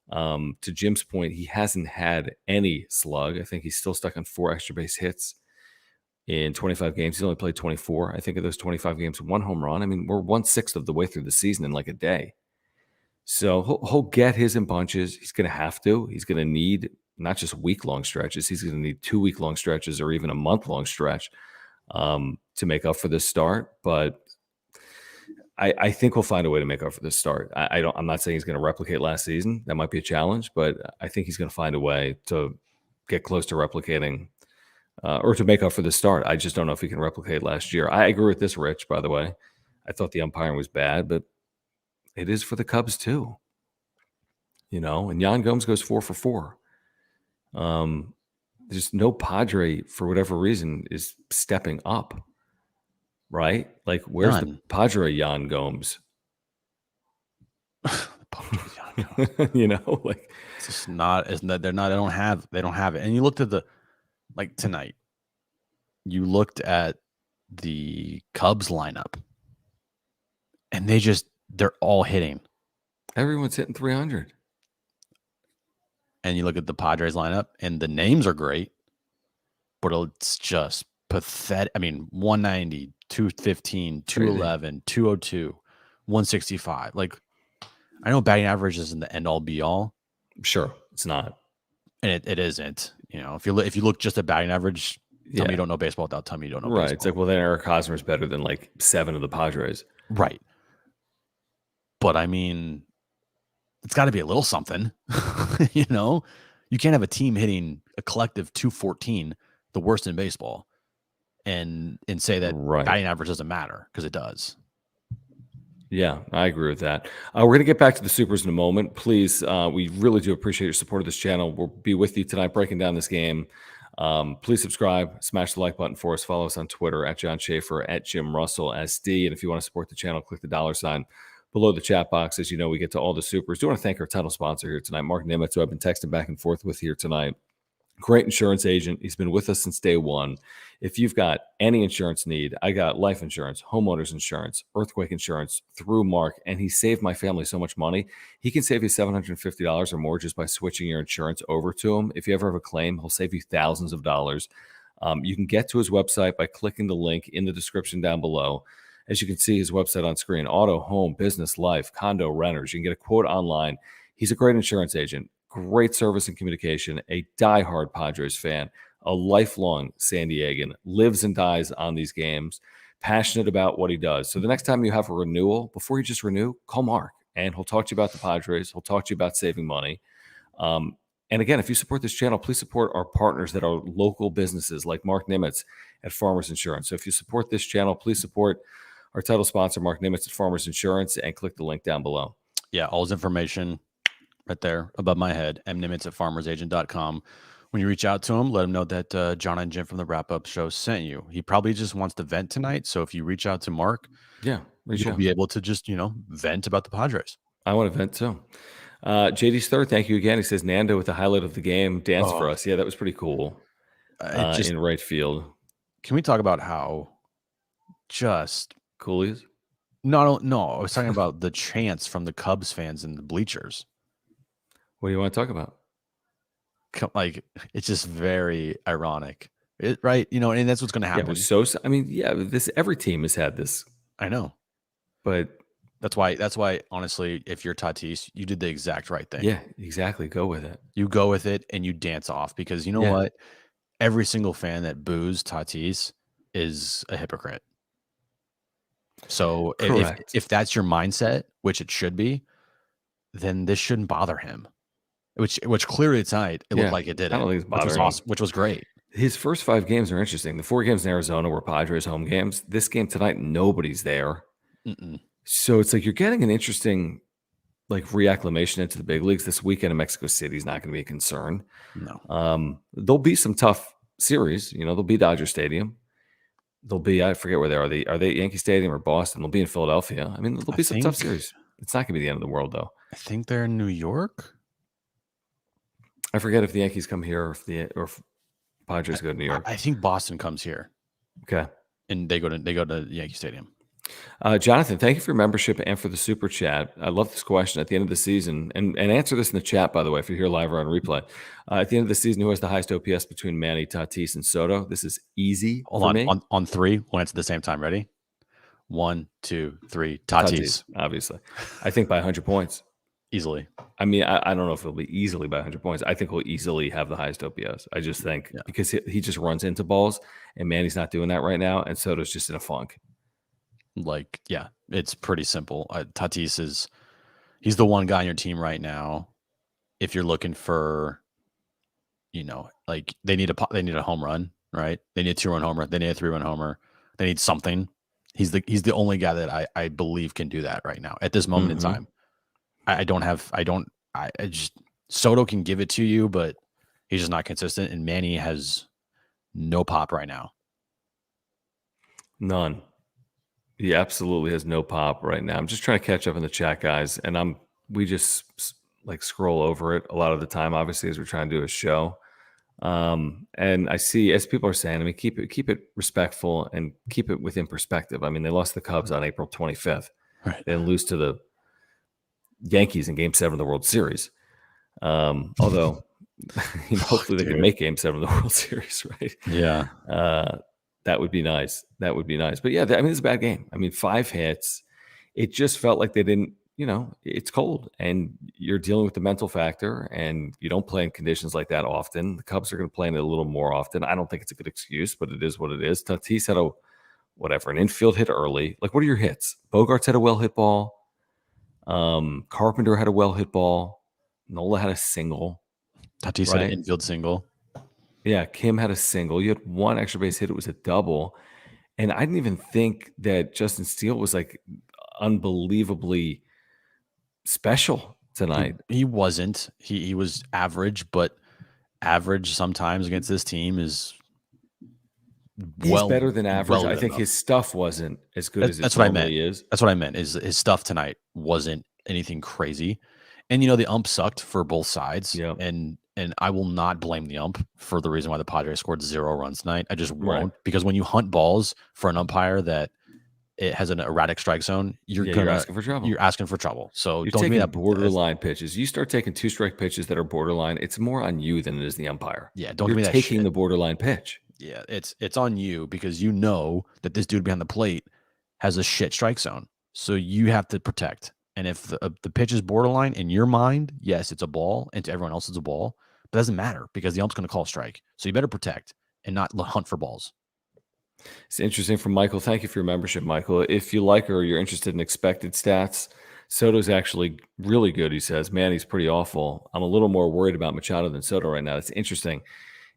To Jim's point, he hasn't had any slug. I think he's still stuck on 4 extra base hits in 25 games. He's only played 24. I think of those 25 games, 1 home run. I mean, we're 1/6 of the way through the season in like a day. So he'll get his in bunches. He's going to have to. He's going to need not just week-long stretches. He's going to need 2 week-long stretches or even a month-long stretch to make up for this start. But I think we'll find a way to make up for this start. I'm not saying he's going to replicate last season. That might be a challenge, but I think he's going to find a way to get close to replicating or to make up for the start. I just don't know if he can replicate last year. I agree with this, Rich, by the way. I thought the umpiring was bad, but it is for the Cubs too. And Yan Gomes goes 4 for 4. There's no Padre, for whatever reason, is stepping up, right? Like, where's the Padre Yan Gomes? Like, it's just not. Isn't that they don't have it. And you looked at tonight. You looked at the Cubs lineup, and they're all hitting. Everyone's hitting 300. And you look at the Padres lineup, and the names are great, but it's just pathetic. I mean, 190, 215, 211, 202, 165. Like, I know batting average isn't the end all be all. Sure, it's not, and it isn't. If you look just at batting average, tell me you don't know baseball without telling me you don't know. Right? Baseball. It's like, well, then Eric Hosmer is better than like 7 of the Padres, right? But I mean, it's got to be a little something. You can't have a team hitting a collective 214, the worst in baseball, and say that batting average doesn't matter, because it does. Yeah, I agree with that. We're going to get back to the supers in a moment. Please, we really do appreciate your support of this channel. We'll be with you tonight breaking down this game. Please subscribe, smash the like button for us. Follow us on Twitter at John Schaefer, at Jim Russell SD. And if you want to support the channel, click the $ below the chat box. As you know, we get to all the supers. Do want to thank our title sponsor here tonight, Mark Nimitz, who I've been texting back and forth with here tonight. Great insurance agent. He's been with us since day one. If you've got any insurance need, I got life insurance, homeowners insurance, earthquake insurance through Mark, and he saved my family so much money. He can save you $750 or more just by switching your insurance over to him. If you ever have a claim, he'll save you thousands of dollars. You can get to his website by clicking the link in the description down below. As you can see, his website on screen: auto, home, business, life, condo, renters. You can get a quote online. He's a great insurance agent, great service and communication, a diehard Padres fan, a lifelong San Diegan, lives and dies on these games, passionate about what he does. So the next time you have a renewal, before you just renew, call Mark, and he'll talk to you about the Padres. He'll talk to you about saving money. And again, if you support this channel, please support our partners that are local businesses like Mark Nimitz at Farmers Insurance. So if you support this channel, please support our title sponsor, Mark Nimitz at Farmers Insurance, and click the link down below. Yeah, all his information right there above my head, mnimitz at farmersagent.com. When you reach out to him, let him know that John and Jim from the Wrap-Up Show sent you. He probably just wants to vent tonight. So if you reach out to Mark, you'll be able to just, vent about the Padres. I want to vent too. JD's third, thank you again. He says Nando with the highlight of the game dance for us. Yeah, that was pretty cool. In right field. Can we talk about how just cool he is? No, I was talking about the chants from the Cubs fans in the bleachers. What do you want to talk about? Like, it's just very ironic, right? And that's what's going to happen. Every team has had this. I know, but that's why. Honestly, if you're Tatis, you did the exact right thing. Yeah, exactly. Go with it. You go with it and you dance off, because you know what? Every single fan that boos Tatis is a hypocrite. So if that's your mindset, which it should be, then this shouldn't bother him. Which clearly tonight it looked like it did. I don't think it's bothering which was awesome, which was great. His first 5 games are interesting. The 4 games in Arizona were Padres home games. This game tonight, nobody's there. So it's like you're getting an interesting reacclimation into the big leagues. This weekend in Mexico City is not going to be a concern. No. There'll be some tough series. They'll be Dodger Stadium. They'll be, I forget where they are. Are they at Yankee Stadium or Boston? They'll be in Philadelphia. I mean, there'll be some tough series. It's not going to be the end of the world, though. I think they're in New York. I forget if the Yankees come here or if Padres go to New York. I think Boston comes here. Okay. And they go to Yankee Stadium. Jonathan, thank you for your membership and for the super chat. I love this question at the end of the season. And answer this in the chat, by the way, if you're here live or on replay. At the end of the season, who has the highest OPS between Manny, Tatis, and Soto? This is easy. Hold on. On 3, we'll answer at the same time. Ready? 1, 2, 3. Tatis. Obviously. I think by 100 points. Easily. I mean, I don't know if it'll be easily by 100 points. I think he'll easily have the highest OPS. I just think because he just runs into balls, and Manny's not doing that right now, and Soto's just in a funk. It's pretty simple. Tatis he's the one guy on your team right now. If you're looking for, they need a home run, right? They need a 2-run homer. They need a 3-run homer. They need something. He's the only guy that I believe can do that right now at this moment in time. Soto can give it to you, but he's just not consistent. And Manny has no pop right now. None. He absolutely has no pop right now. I'm just trying to catch up in the chat, guys. And we just scroll over it a lot of the time, obviously, as we're trying to do a show. And I see, as people are saying, I mean, keep it respectful and keep it within perspective. I mean, they lost the Cubs on April 25th. Right. They lose to the Yankees in Game 7 of the World Series. Although, hopefully they can make Game 7 of the World Series, right? Yeah. That would be nice. But yeah, it's a bad game. I mean, 5 hits. It just felt like they didn't, it's cold and you're dealing with the mental factor, and you don't play in conditions like that often. The Cubs are going to play in it a little more often. I don't think it's a good excuse, but it is what it is. Tatis had an infield hit early. What are your hits? Bogarts had a well-hit ball. Carpenter had a well-hit ball. Nola had a single. Tatis had an infield single. Yeah, Kim had a single. You had 1 extra base hit. It was a double. And I didn't even think that Justin Steele was unbelievably special tonight. He wasn't. He was average, but average sometimes against this team is he's better than average. I think his stuff wasn't as good as it normally is. That's what I meant. Is his stuff tonight wasn't anything crazy. And the ump sucked for both sides. Yeah. And I will not blame the ump for the reason why the Padres scored 0 runs tonight. I just won't, because when you hunt balls for an umpire that it has an erratic strike zone, you're asking for trouble. You're asking for trouble. So you're don't taking give me that borderline pitches. You start taking 2-strike pitches that are borderline. It's more on you than it is the umpire. Yeah, don't give me that taking shit. The borderline pitch. Yeah, it's on you, because you know that this dude behind the plate has a shit strike zone. So you have to protect. And if the pitch is borderline in your mind, yes, it's a ball, and to everyone else it's a ball. But it doesn't matter, because the ump's going to call a strike. So you better protect and not hunt for balls. It's interesting from Michael. Thank you for your membership, Michael. If you like or you're interested in expected stats, Soto's actually really good, he says. Man, he's pretty awful. I'm a little more worried about Machado than Soto right now. It's interesting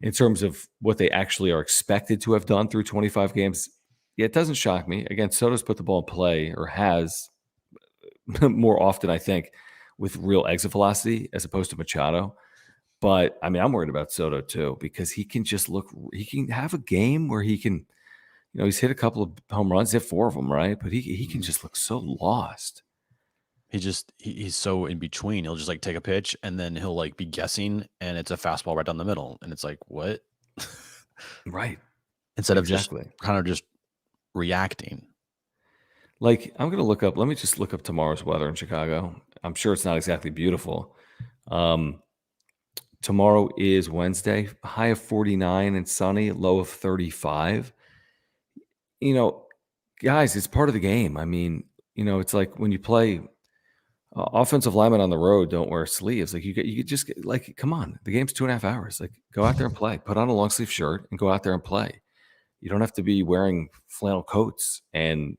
in terms of what they actually are expected to have done through 25 games. Yeah, it doesn't shock me. Again, Soto's put the ball in play, or has more often, I think, with real exit velocity as opposed to Machado. But I mean, I'm worried about Soto too, because he can he can have a game where he can, he's hit a couple of home runs, hit 4 of them, right? But he can just look so lost. He's so in between. He'll just like take a pitch and then he'll like be guessing and it's a fastball right down the middle. And it's like, what? Right. Instead of just Exactly. kind of just reacting. Like, I'm gonna look up. Let me just look up tomorrow's weather in Chicago. I'm sure it's not exactly beautiful. Tomorrow is Wednesday, high of 49 and sunny, low of 35. You know, guys, it's part of the game. I mean, it's like when you play offensive linemen on the road don't wear sleeves. Like you could just like, come on, the game's 2.5 hours. Like, go out there and play. Put on a long sleeve shirt and go out there and play. You don't have to be wearing flannel coats and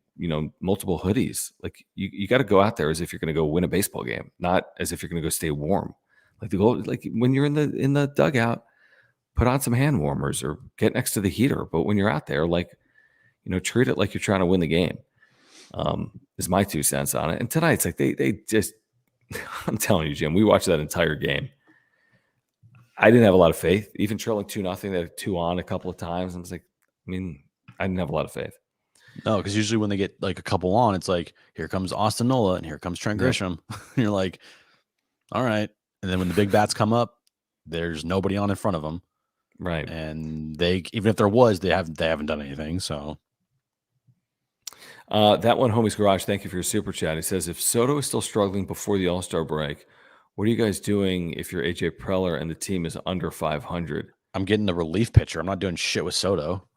multiple hoodies. Like you got to go out there as if you're going to go win a baseball game, not as if you're going to go stay warm. Like the goal, like when you're in the dugout, put on some hand warmers or get next to the heater. But when you're out there, like treat it like you're trying to win the game. Is my 2 cents on it. And tonight, it's like they just, I'm telling you, Jim, we watched that entire game. I didn't have a lot of faith. Even trailing 2-0, they had 2 on a couple of times. I was like, I didn't have a lot of faith. No, because usually when they get like a couple on, it's like, here comes Austin Nola and here comes Trent Grisham. You're like, all right. And then when the big bats come up, there's nobody on in front of them. Right. And even if there was, they haven't done anything. So that one, Homie's Garage, thank you for your super chat. He says, if Soto is still struggling before the All-Star break, what are you guys doing if you're AJ Preller and the team is under 500? I'm getting the relief pitcher. I'm not doing shit with Soto.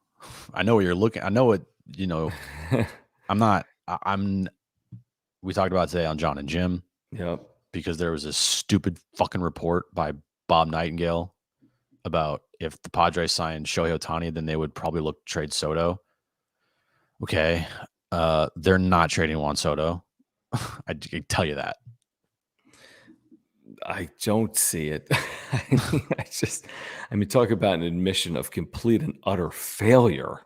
I know what you're looking. I know what, we talked about today on John and Jim. Yep. Because there was a stupid fucking report by Bob Nightingale about if the Padres signed Shohei Ohtani, then they would probably trade Soto. Okay. They're not trading Juan Soto. I can tell you that. I don't see it. Talk about an admission of complete and utter failure.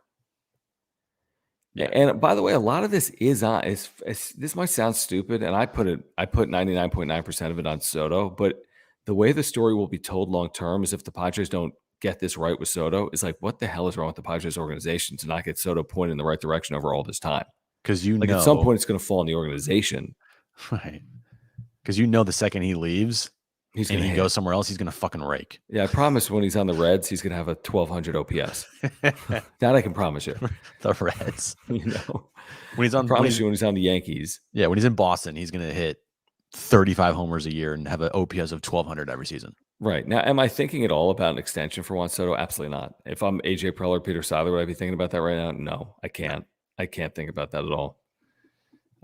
Yeah. And by the way, a lot of this is on. This might sound stupid, and I put 99.9% of it on Soto. But the way the story will be told long term is if the Padres don't get this right with Soto, is like, what the hell is wrong with the Padres organization to not get Soto pointed in the right direction over all this time? Because at some point it's going to fall in the organization, right? Because the second he leaves, he goes somewhere else, he's going to fucking rake. Yeah, I promise when he's on the Reds, he's going to have a 1,200 OPS. That I can promise you. The Reds. When he's on when he's on the Yankees. Yeah, when he's in Boston, he's going to hit 35 homers a year and have an OPS of 1,200 every season. Right. Now, am I thinking at all about an extension for Juan Soto? Absolutely not. If I'm AJ Preller, Peter Seidler, would I be thinking about that right now? No, I can't. I can't think about that at all.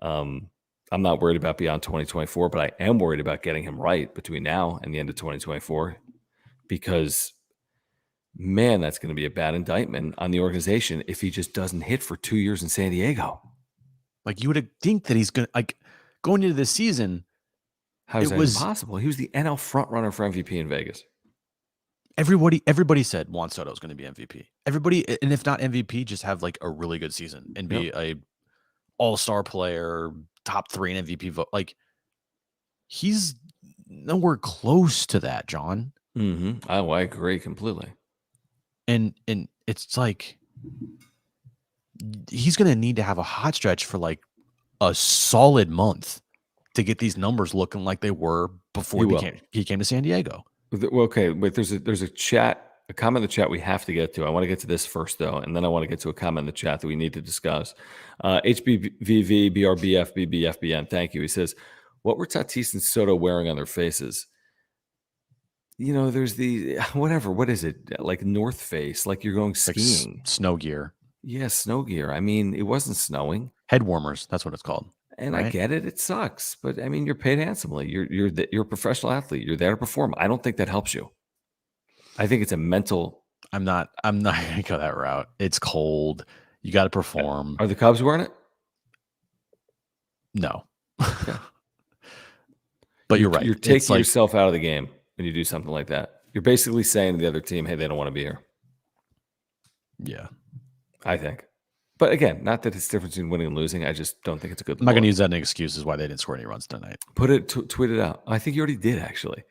I'm not worried about beyond 2024, but I am worried about getting him right between now and the end of 2024 because, man, that's going to be a bad indictment on the organization if he just doesn't hit for 2 years in San Diego. Like, you would think that he's going to, going into this season. How is that impossible? He was the NL frontrunner for MVP in Vegas. Everybody said Juan Soto is going to be MVP. Everybody, and if not MVP, just have like a really good season and be a all-star player, top 3 in MVP vote. Like, he's nowhere close to that, John. Mm-hmm. Oh, I agree completely. And it's like he's going to need to have a hot stretch for like a solid month to get these numbers looking like they were before he came to San Diego. Well, okay, wait. There's a comment in the chat we have to get to. I want to get to this first though, and then I want to get to a comment in the chat that we need to discuss. HBVV BRBF BBFBN. Thank you. He says, "What were Tatis and Soto wearing on their faces?" There's the whatever. What is it? Like North Face? Like you're going skiing? Like snow gear. Yeah, snow gear. It wasn't snowing. Head warmers. That's what it's called. And right? I get it. It sucks, but you're paid handsomely. You're a professional athlete. You're there to perform. I don't think that helps you. I think it's a mental. I'm not going to go that route. It's cold. You got to perform. Are the Cubs wearing it? No. Okay. But you're right. You're It's taking like, yourself out of the game when you do something like that. You're basically saying to the other team, hey, they don't want to be here. yeah. I think. But again, not that it's different between winning and losing. I just don't think it's a good I'm not going to look. use that as an excuse as why they didn't score any runs tonight. Tweet it out. I think you already did, actually.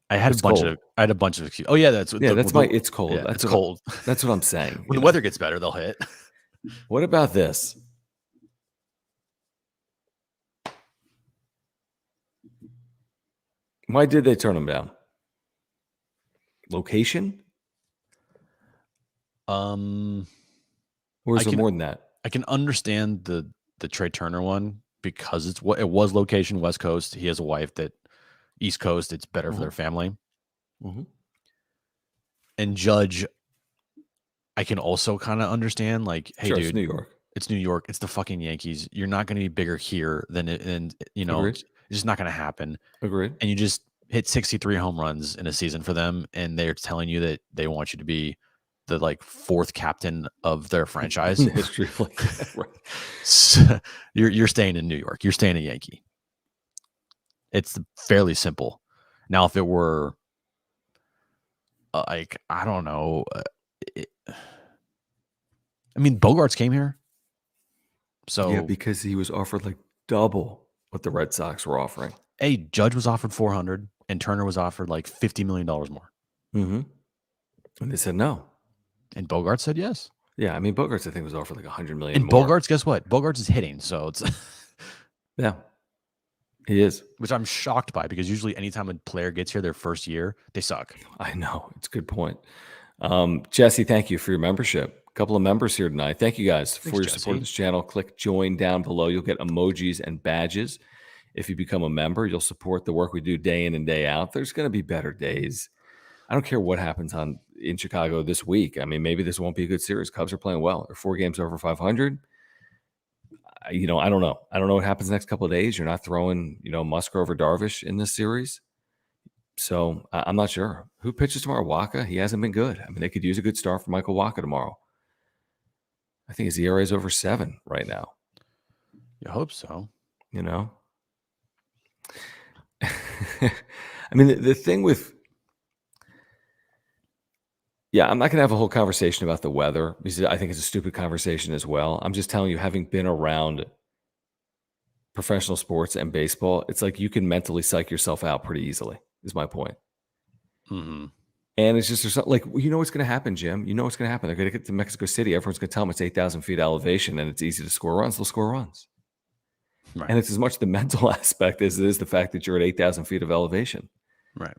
I had It's a bunch cold. of excuses. Oh yeah, that's It's cold. Yeah, That's it's cold. That's what I'm saying. When the weather gets better, they'll hit. What about this? Why did they turn him down? Location? Or is there more than that? I can understand the Trey Turner one because it was location West Coast. He has a wife that East Coast. It's better for their family. Mm-hmm. And Judge, I can also kind of understand, like, hey, Sure, dude, it's New York. It's New York. It's the fucking Yankees. You're not going to be bigger here than it, and Agreed. it's just not going to happen. Agreed. And you just hit 63 home runs in a season for them, and they're telling you that they want you to be the like fourth captain of their franchise. History like that, right. So you're staying in New York. You're staying a Yankee. It's fairly simple. Now, if it were like, I don't know, I mean, Bogarts came here. So yeah, because he was offered like double what the Red Sox were offering. Hey, Judge was offered 400 and Turner was offered like $50 million more. Mm-hmm. And they said no. And Bogarts said yes. Yeah, I mean, Bogarts, I think, was offered like $100 million and more. Bogarts, guess what? Bogarts is hitting, so it's yeah, he is. Which I'm shocked by because usually anytime a player gets here their first year, they suck. I know. It's a good point. Jesse, thank you for your membership. A couple of members here tonight. Thank you guys for your support of this channel. Click join down below. You'll get emojis and badges. If you become a member, you'll support the work we do day in and day out. There's going to be better days. I don't care what happens in Chicago this week. I mean, maybe this won't be a good series. Cubs are playing well. They're 4 games over 500. I don't know. I don't know what happens the next couple of days. You're not throwing, Musgrove or Darvish in this series. So I'm not sure. Who pitches tomorrow? Waka? He hasn't been good. I mean, they could use a good start for Michael Waka tomorrow. I think his ERA is over 7 right now. You hope so. I mean, the thing with, I'm not going to have a whole conversation about the weather because I think it's a stupid conversation as well. I'm just telling you, having been around professional sports and baseball, it's like you can mentally psych yourself out pretty easily, is my point. Mm-hmm. And it's just like, what's going to happen, Jim? You know what's going to happen. They're going to get to Mexico City. Everyone's going to tell them it's 8,000 feet elevation and it's easy to score runs. They'll score runs. Right. And it's as much the mental aspect as it is the fact that you're at 8,000 feet of elevation. Right.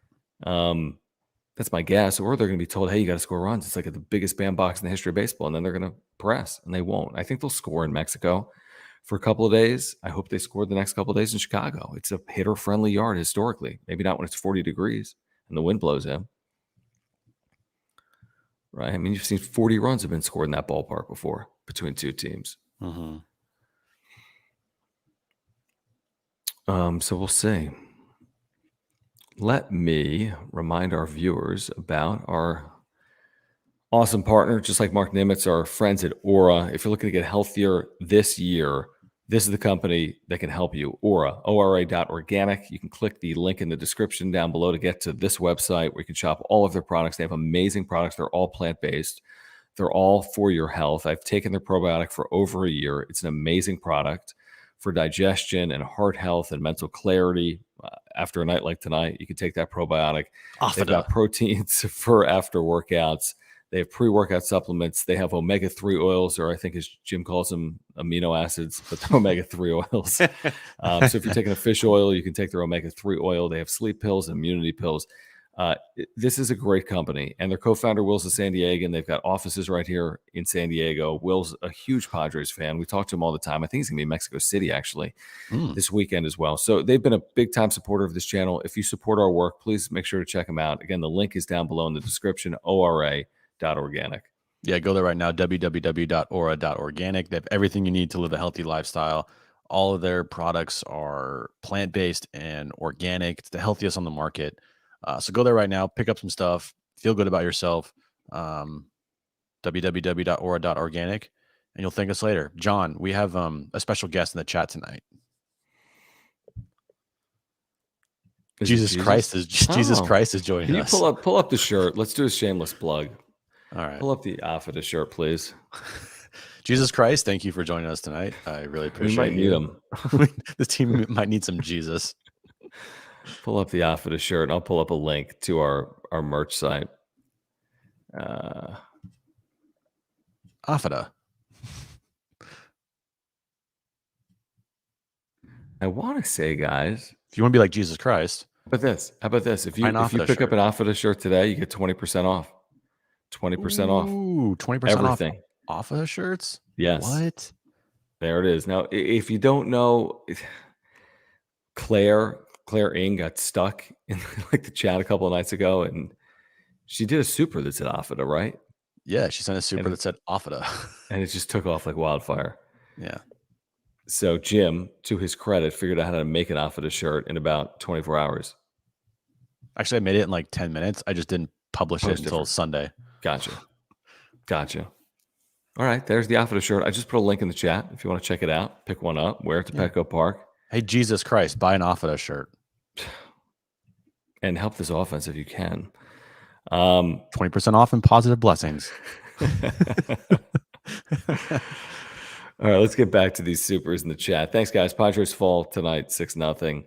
That's my guess. Or they're going to be told, hey, you got to score runs. It's like the biggest bandbox in the history of baseball. And then they're going to press, and they won't. I think they'll score in Mexico for a couple of days. I hope they score the next couple of days in Chicago. It's a hitter-friendly yard historically. Maybe not when it's 40 degrees and the wind blows in. Right? I mean, you've seen 40 runs have been scored in that ballpark before between two teams. Mm-hmm. So we'll see. Let me remind our viewers about our awesome partner, just like Mark Nimitz, our friends at Aura. If you're looking to get healthier this year, this is the company that can help you. Aura, ora.organic. You can click the link in the description down below to get to this website where you can shop all of their products. They have amazing products. They're all plant-based. They're all for your health. I've taken their probiotic for over a year. It's an amazing product for digestion and heart health and mental clarity. After a night like tonight, you can take that probiotic. They've got proteins for after workouts. They have pre-workout supplements. They have omega-3 oils, or I think as Jim calls them, amino acids, but they're omega-3 oils. So if you're taking a fish oil, you can take their omega-3 oil. They have sleep pills, immunity pills. This is a great company. And their co-founder, Will's a San Diego, and they've got offices right here in San Diego. Will's a huge Padres fan. We talk to him all the time. I think he's going to be in Mexico City, actually, this weekend as well. So they've been a big-time supporter of this channel. If you support our work, please make sure to check them out. Again, the link is down below in the description, ora.organic. Yeah, go there right now, www.aura.organic. They have everything you need to live a healthy lifestyle. All of their products are plant-based and organic. It's the healthiest on the market. So go there right now, pick up some stuff, feel good about yourself. www.aura.organic, and you'll thank us later. John, we have a special guest in the chat tonight. Jesus Christ is joining Can you us. pull up the shirt? Let's do a shameless plug. All right. Pull up the Alpha shirt, please. Jesus Christ, thank you for joining us tonight. I really appreciate We might need him. The team might need some Jesus. Pull up the Alpha shirt, and I'll pull up a link to our merch site. Afida. I want to say, guys, If you want to be like Jesus Christ, how about this? If you pick up an Alpha shirt today, you get 20% off. 20% off. Ooh, 20% everything. Off of shirts? Yes. What? There it is. Now, if you don't know, Claire Ing got stuck in like the chat a couple of nights ago, and she did a super that said Afida, right? Yeah, she sent a super that said Afida. And it just took off like wildfire. Yeah. So Jim, to his credit, figured out how to make an Afida shirt in about 24 hours. Actually, I made it in like 10 minutes. I just didn't publish it until Sunday. Gotcha. All right, there's the Afida shirt. I just put a link in the chat if you want to check it out. Pick one up. Wear it to Petco Park. Hey, Jesus Christ, buy an Afida shirt. And help this offense if you can. 20% off and positive blessings. All right, let's get back to these supers in the chat. Thanks, guys. Padres fall tonight, 6-0.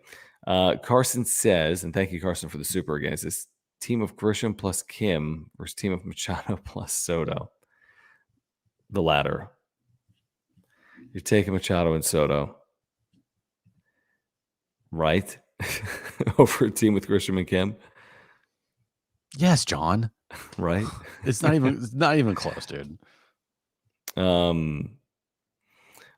Carson says, and thank you, Carson, for the super again. It's this team of Grisham plus Kim versus team of Machado plus Soto. The latter. You're taking Machado and Soto, right? Over a team with Grisham and Kim. Yes, John. Right? It's not even close, dude.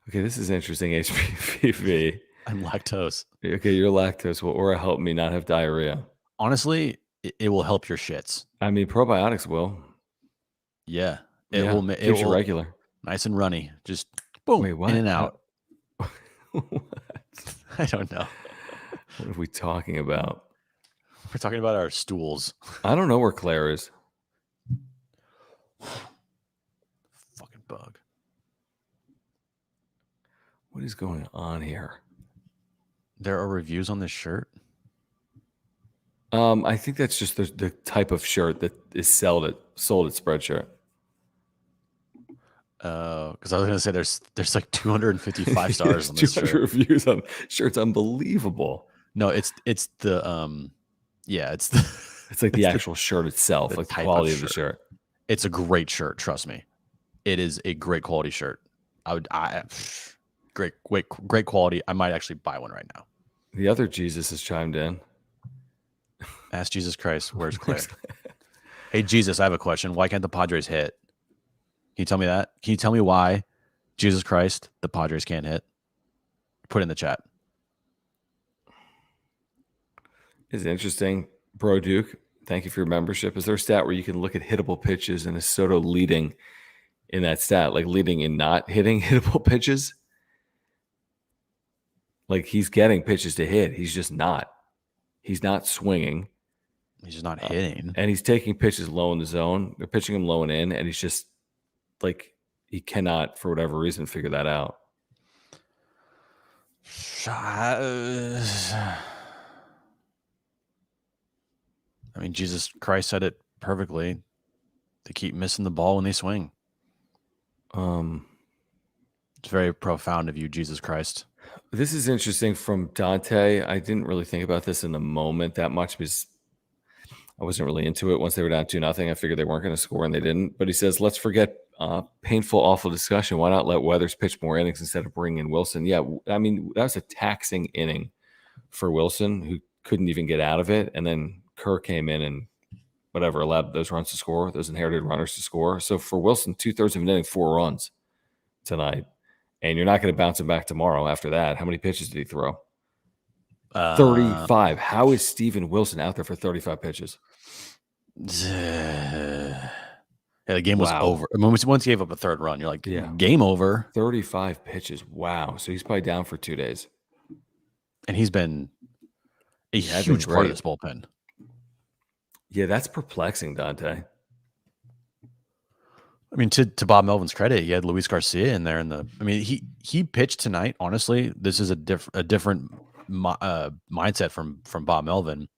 Okay, this is interesting. HPV. I'm lactose. Okay, you're lactose. Well, or help me not have diarrhea. Honestly, it will help your shits. I mean, probiotics will. Yeah, it will make it will regular, nice and runny. Just boom, in and out. What? I don't know. What are we talking about? We're talking about our stools. I don't know where Claire is. Fucking bug. What is going on here? There are reviews on this shirt. I think that's just the type of shirt that is sold at Spreadshirt. Because I was gonna say there's like 255 stars on this shirt. Reviews on shirt's unbelievable. No, it's the it's like the actual shirt itself, like the quality of the shirt. It's a great shirt, trust me. It is a great quality shirt. Great quality. I might actually buy one right now. The other Jesus has chimed in. Ask Jesus Christ, where's Claire? Hey Jesus, I have a question. Why can't the Padres hit? Can you tell me that? Can you tell me why, Jesus Christ, the Padres can't hit? Put it in the chat. It's interesting. Bro Duke, thank you for your membership. Is there a stat where you can look at hittable pitches and is Soto leading in that stat, like leading in not hitting hittable pitches? Like he's getting pitches to hit. He's just not. He's not swinging. He's just not hitting. And he's taking pitches low in the zone. They're pitching him low and in, and he's just like he cannot, for whatever reason, figure that out. I mean, Jesus Christ said it perfectly. They keep missing the ball when they swing. It's very profound of you, Jesus Christ. This is interesting from Dante. I didn't really think about this in the moment that much because I wasn't really into it. Once they were down 2-0, I figured they weren't going to score, and they didn't. But he says, let's forget painful, awful discussion. Why not let Weathers pitch more innings instead of bringing in Wilson? Yeah, I mean, that was a taxing inning for Wilson, who couldn't even get out of it. And then Kerr came in and whatever, allowed those runs to score, those inherited runners to score. So for Wilson, 2/3 of an inning, 4 runs tonight. And you're not going to bounce him back tomorrow after that. How many pitches did he throw? 35. How is Steven Wilson out there for 35 pitches? Yeah, the game was over. I mean, once he gave up a third run, you're like, game over. 35 pitches. Wow. So he's probably down for 2 days. And he's been a huge part of this bullpen. Yeah, that's perplexing, Dante. I mean, to Bob Melvin's credit, he had Luis Garcia in there. He pitched tonight. Honestly, this is a different mindset from Bob Melvin,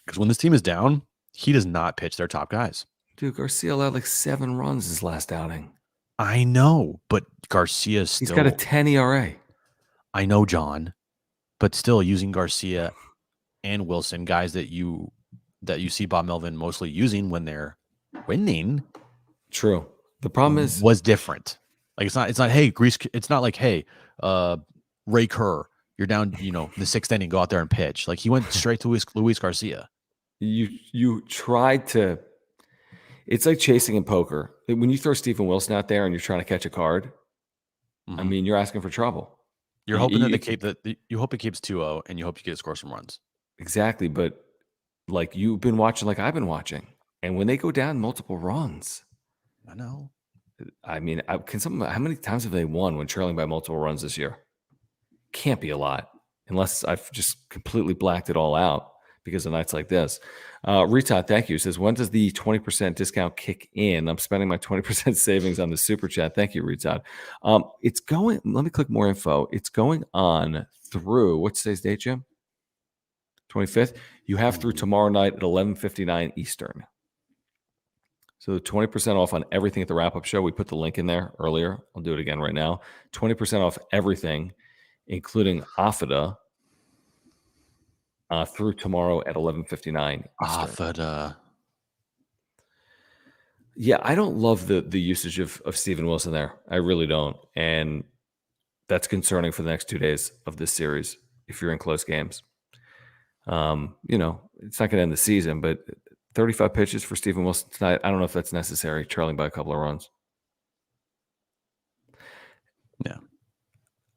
because when this team is down, he does not pitch their top guys. Dude, Garcia allowed like 7 runs his last outing. I know, but Garcia's still. He's got a 10 ERA. I know, John, but still using Garcia and Wilson, guys that you see Bob Melvin mostly using when they're winning. True. The problem is was different. Like it's not hey, Grease. It's not like, hey, Ray Kerr, you're down, the 6th inning, go out there and pitch. Like he went straight to Luis Garcia. You tried to. It's like chasing in poker. When you throw Stephen Wilson out there and you're trying to catch a card, I mean, you're asking for trouble. You're hoping you hope it keeps 2-0 and you hope you get scores some runs. Exactly, but like you've been watching, like I've been watching, and when they go down multiple runs, I know. I mean, how many times have they won when trailing by multiple runs this year? Can't be a lot, unless I've just completely blacked it all out because of nights like this. Rita, thank you. Says, when does the 20% discount kick in? I'm spending my 20% savings on the super chat. Thank you, Rita. It's going. Let me click more info. It's going on through what's today's date, Jim? 25th. You have through tomorrow night at 11:59 Eastern. So 20% off on everything at the wrap-up show. We put the link in there earlier. I'll do it again right now. 20% off everything, including AFIDA, through tomorrow at 11:59 Eastern. AFIDA. Yeah, I don't love the usage of Stephen Wilson there. I really don't. And that's concerning for the next 2 days of this series if you're in close games. It's not going to end the season, but 35 pitches for Stephen Wilson tonight. I don't know if that's necessary, trailing by a couple of runs. Yeah.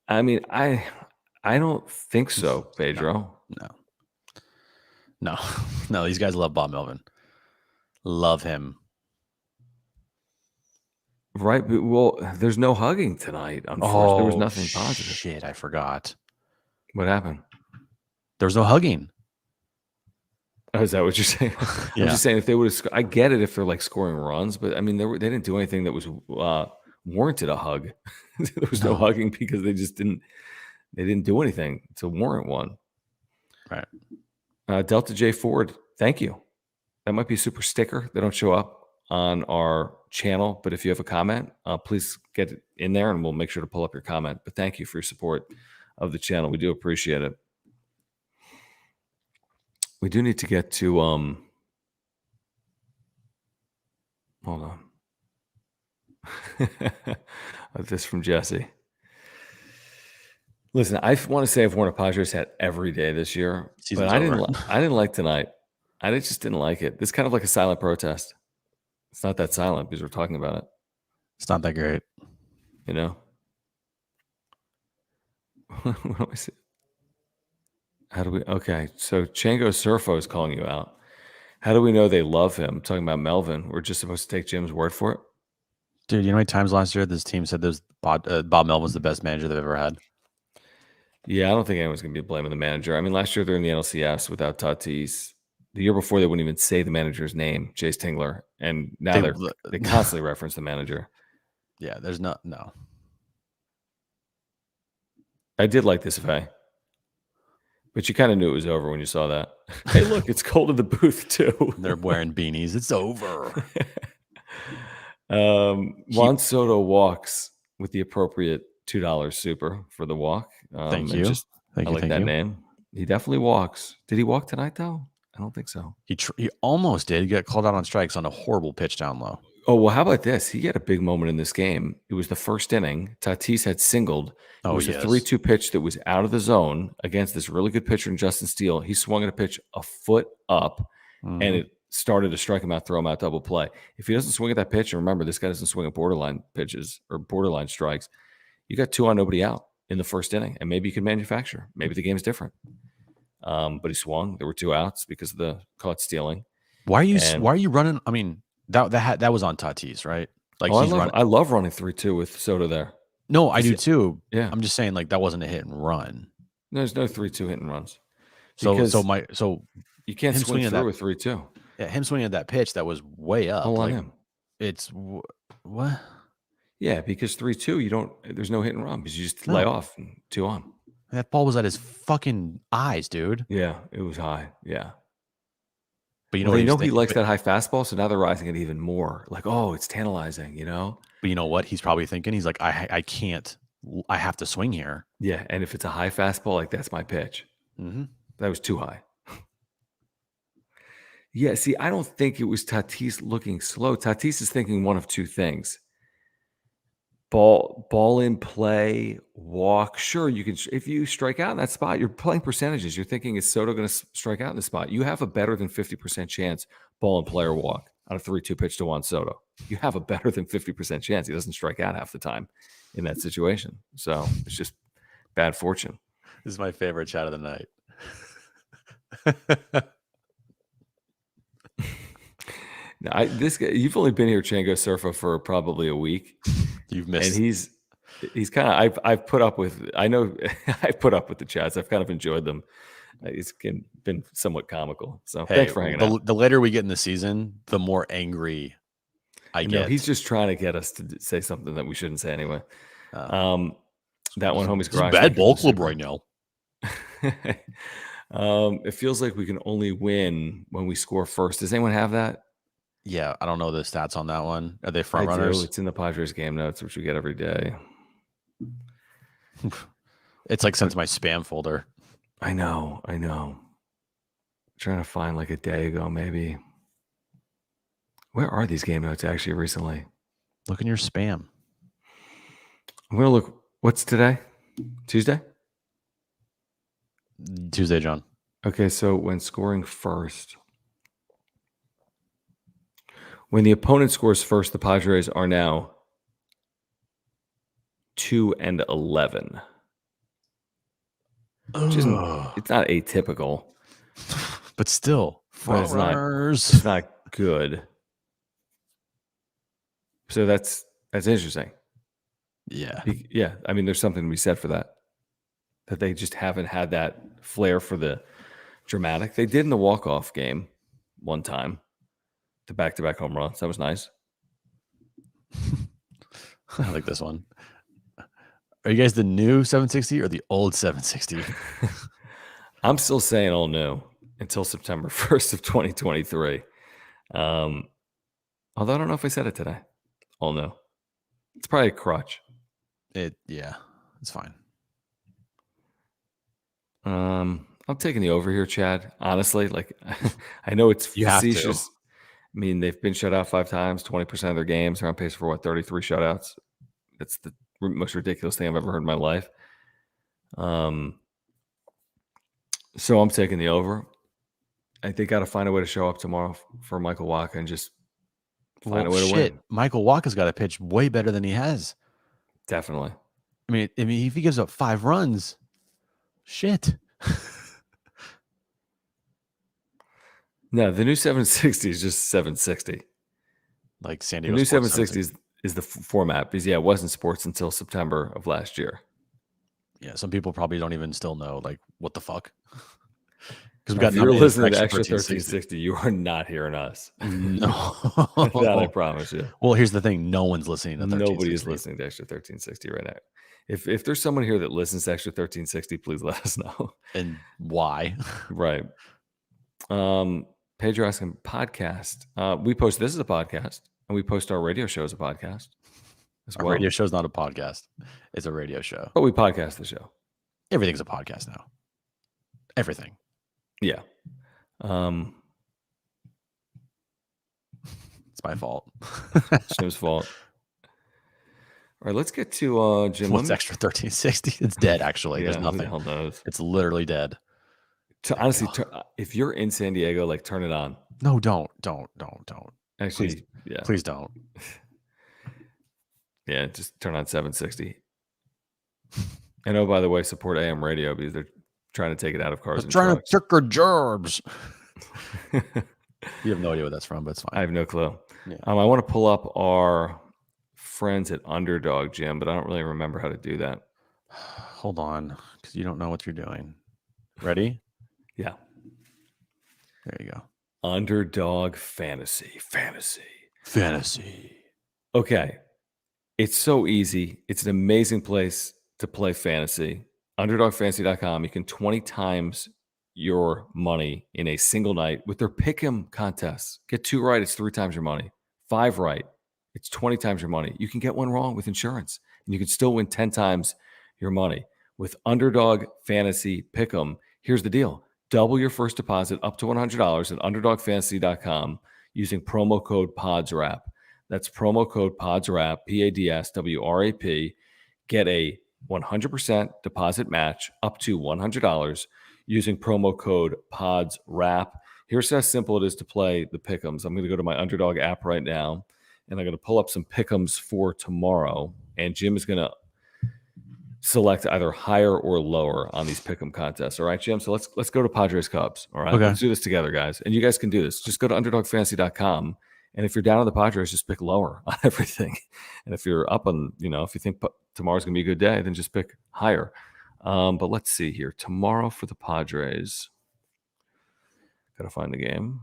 I mean, I don't think so, Pedro. No, these guys love Bob Melvin. Love him. Right. But, well, there's no hugging tonight, unfortunately. There was nothing positive. Shit, I forgot. What happened? There was no hugging. Oh, is that what you're saying? Yeah. I'm just saying if they would have, I get it if they're like scoring runs, but I mean, they didn't do anything that was warranted a hug. There was no hugging because they didn't do anything to warrant one. Right. Delta J Ford, thank you. That might be a super sticker. They don't show up on our channel, but if you have a comment, please get it in there and we'll make sure to pull up your comment. But thank you for your support of the channel. We do appreciate it. We do need to get to hold on. This from Jesse. Listen, I want to say I've worn a Padres hat every day this year, but I didn't like tonight. I just didn't like it. It's kind of like a silent protest. It's not that silent because we're talking about it. It's not that great. What do I say? Okay, so Chango Surfo is calling you out. How do we know they love him? Talking about Melvin. We're just supposed to take Jim's word for it? Dude, you know how many times last year this team said Bob Melvin's the best manager they've ever had? Yeah, I don't think anyone's going to be blaming the manager. I mean, last year they're in the NLCS without Tatis. The year before, they wouldn't even say the manager's name, Jace Tingler. And now they constantly reference the manager. Yeah, there's no. I did like this, Faye. But you kind of knew it was over when you saw that. Hey, look, it's cold in the booth, too. They're wearing beanies. It's over. Juan Soto walks with the appropriate $2 super for the walk. Thank you. I like that name. He definitely walks. Did he walk tonight, though? I don't think so. He almost did. He got called out on strikes on a horrible pitch down low. Oh, well, how about this? He had a big moment in this game. It was the first inning. Tatis had singled. It was a 3-2 pitch that was out of the zone against this really good pitcher in Justin Steele. He swung at a pitch a foot up, and it started to strike him out, throw him out, double play. If he doesn't swing at that pitch, and remember, this guy doesn't swing at borderline pitches or borderline strikes, you got 2 on, nobody out in the first inning, and maybe you can manufacture. Maybe the game's different. But he swung. There were 2 outs because of the caught stealing. Why are you running? I mean, that was on Tatis, right? Like I love running 3-2 with Soto there. No, I do too. Yeah, I'm just saying, like, that wasn't a hit and run. There's no 3-2 hit and runs. So you can't swing through with 3-2. Yeah, him swinging at that pitch that was way up. All on him. It's what? Yeah, because 3-2, there's no hit and run because you just lay off and 2 on. That ball was at his fucking eyes, dude. Yeah, it was high. Yeah. But you know Well, what they he was know he thinking. likes that high fastball, so now they're rising it even more. Like, oh, it's tantalizing, you know? But you know what he's probably thinking? He's like, I can't. I have to swing here. Yeah, and if it's a high fastball, like that's my pitch. Mm-hmm. That was too high. Yeah, see, I don't think it was Tatis looking slow. Tatis is thinking one of two things. Ball in play, walk. Sure, you can if you strike out in that spot, you're playing percentages. You're thinking, is Soto going to strike out in the spot? You have a better than 50% chance ball in play or walk on a 3-2 pitch to Juan Soto. You have a better than 50% chance he doesn't strike out half the time in that situation. So it's just bad fortune. This is my favorite chat of the night. Now, this guy, you've only been here, Chango Surfa, for probably a week. You've missed. And he's kind of I've put up with. I know I've put up with the chats. I've kind of enjoyed them. It's been somewhat comical. So thanks for hanging out. The later we get in the season, the more angry I get. No, he's just trying to get us to say something that we shouldn't say anyway. That one, homie's garage. Bad ball club right now. It feels like we can only win when we score first. Does anyone have that? Yeah, I don't know the stats on that one. Are they front runners? It's in the Padres game notes, which we get every day. It's like sent to my spam folder. I know. Trying to find like a day ago, maybe. Where are these game notes actually recently? Look in your spam. I'm going to look. What's today? Tuesday, John. Okay, so when scoring first. When the opponent scores first, the Padres are now 2-11. Which it's not atypical. But still, it's not good. So that's interesting. Yeah. Yeah. I mean, there's something to be said for that. That they just haven't had that flair for the dramatic. They did in the walk-off game one time. The back-to-back home runs. That was nice. I like this one. Are you guys the new 760 or the old 760? I'm still saying all new until September 1st of 2023. Although I don't know if I said it today. All new. It's probably a crutch. Yeah, it's fine. I'm taking the over here, Chad. Honestly, like I know it's facetious. I mean, they've been shut out 5 times, 20% of their games. They're on pace for 33 shutouts. That's the most ridiculous thing I've ever heard in my life. So I'm taking the over. I think they got to find a way to show up tomorrow for Michael Wacha and just find a way to win. Michael Wacha's got to pitch way better than he has. Definitely. I mean, if he gives up 5 runs, shit. No, the new 760 is just 760. Like San Diego. The new 760 is the format because it wasn't sports until September of last year. Yeah, some people probably don't even still know like what the fuck. Because we got. If you're listening to Extra 1360, you are not hearing us. No, that I promise you. Well, here's the thing: no one's listening to 1360. Nobody is listening to Extra 1360 right now. If there's someone here that listens to Extra 1360, please let us know. And why? Right. Pedro asking podcast. We post this as a podcast, and we post our radio show as a podcast. Our radio show is not a podcast; it's a radio show. But we podcast the show. Everything's a podcast now. Everything. Yeah. It's my fault. Jim's fault. All right, let's get to Jim. What's Extra 1360? It's dead, actually. Yeah, there's nothing. Who the hell knows? It's literally dead. Honestly, if you're in San Diego, like turn it on. No, don't. Actually, please don't. Yeah, just turn on 760. And oh, by the way, support AM radio because they're trying to take it out of cars. Trying to trick our gerbs. You have no idea what that's from, but it's fine. I have no clue. Yeah. I want to pull up our friends at Underdog, Jim, but I don't really remember how to do that. Hold on, because you don't know what you're doing. Ready? Yeah. There you go. Underdog fantasy. Okay. It's so easy. It's an amazing place to play fantasy. underdogfantasy.com. You can 20 times your money in a single night with their pick'em contests. Get 2 right, it's 3 times your money. 5 right, it's 20 times your money. You can get 1 wrong with insurance, and you can still win 10 times your money. With Underdog Fantasy Pick'em, here's the deal. Double your first deposit up to $100 at underdogfantasy.com using promo code PODSWRAP. That's promo code PODSWRAP, PADSWRAP. Get a 100% deposit match up to $100 using promo code PODSWRAP. Here's how simple it is to play the Pick'ems. I'm going to go to my Underdog app right now, and I'm going to pull up some Pick'ems for tomorrow, and Jim is going to select either higher or lower on these pick'em contests. All right, Jim. So let's go to Padres Cubs. All right, Okay. Let's do this together, guys. And you guys can do this. Just go to underdogfantasy.com, and if you're down on the Padres, just pick lower on everything. And if you're up on, if you think tomorrow's gonna be a good day, then just pick higher. But let's see here. Tomorrow for the Padres, gotta find the game.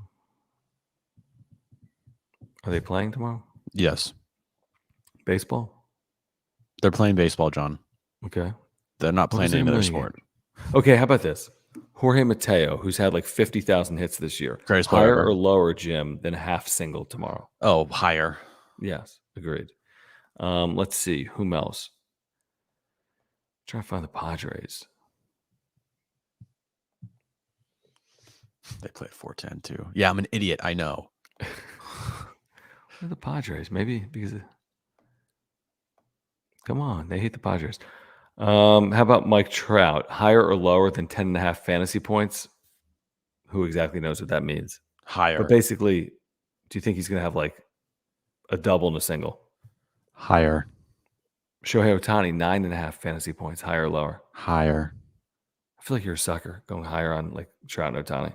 Are they playing tomorrow? Yes. Baseball? They're playing baseball, John. Okay. They're not playing any other sport. Okay, how about this? Jorge Mateo, who's had like 50,000 hits this year. Greatest player higher ever. or lower, Jim, than a half single tomorrow? Oh, higher. Yes, agreed. Let's see. Whom else? Try to find the Padres. They play at 410 too. Yeah, I'm an idiot. I know. Where are the Padres? Maybe because come on, they hate the Padres. How about Mike Trout? Higher or lower than 10.5 fantasy points? Who exactly knows what that means? Higher. But basically, do you think he's going to have like a double and a single? Higher. Shohei Ohtani, 9.5 fantasy points. Higher or lower? Higher. I feel like you're a sucker going higher on like Trout and Ohtani.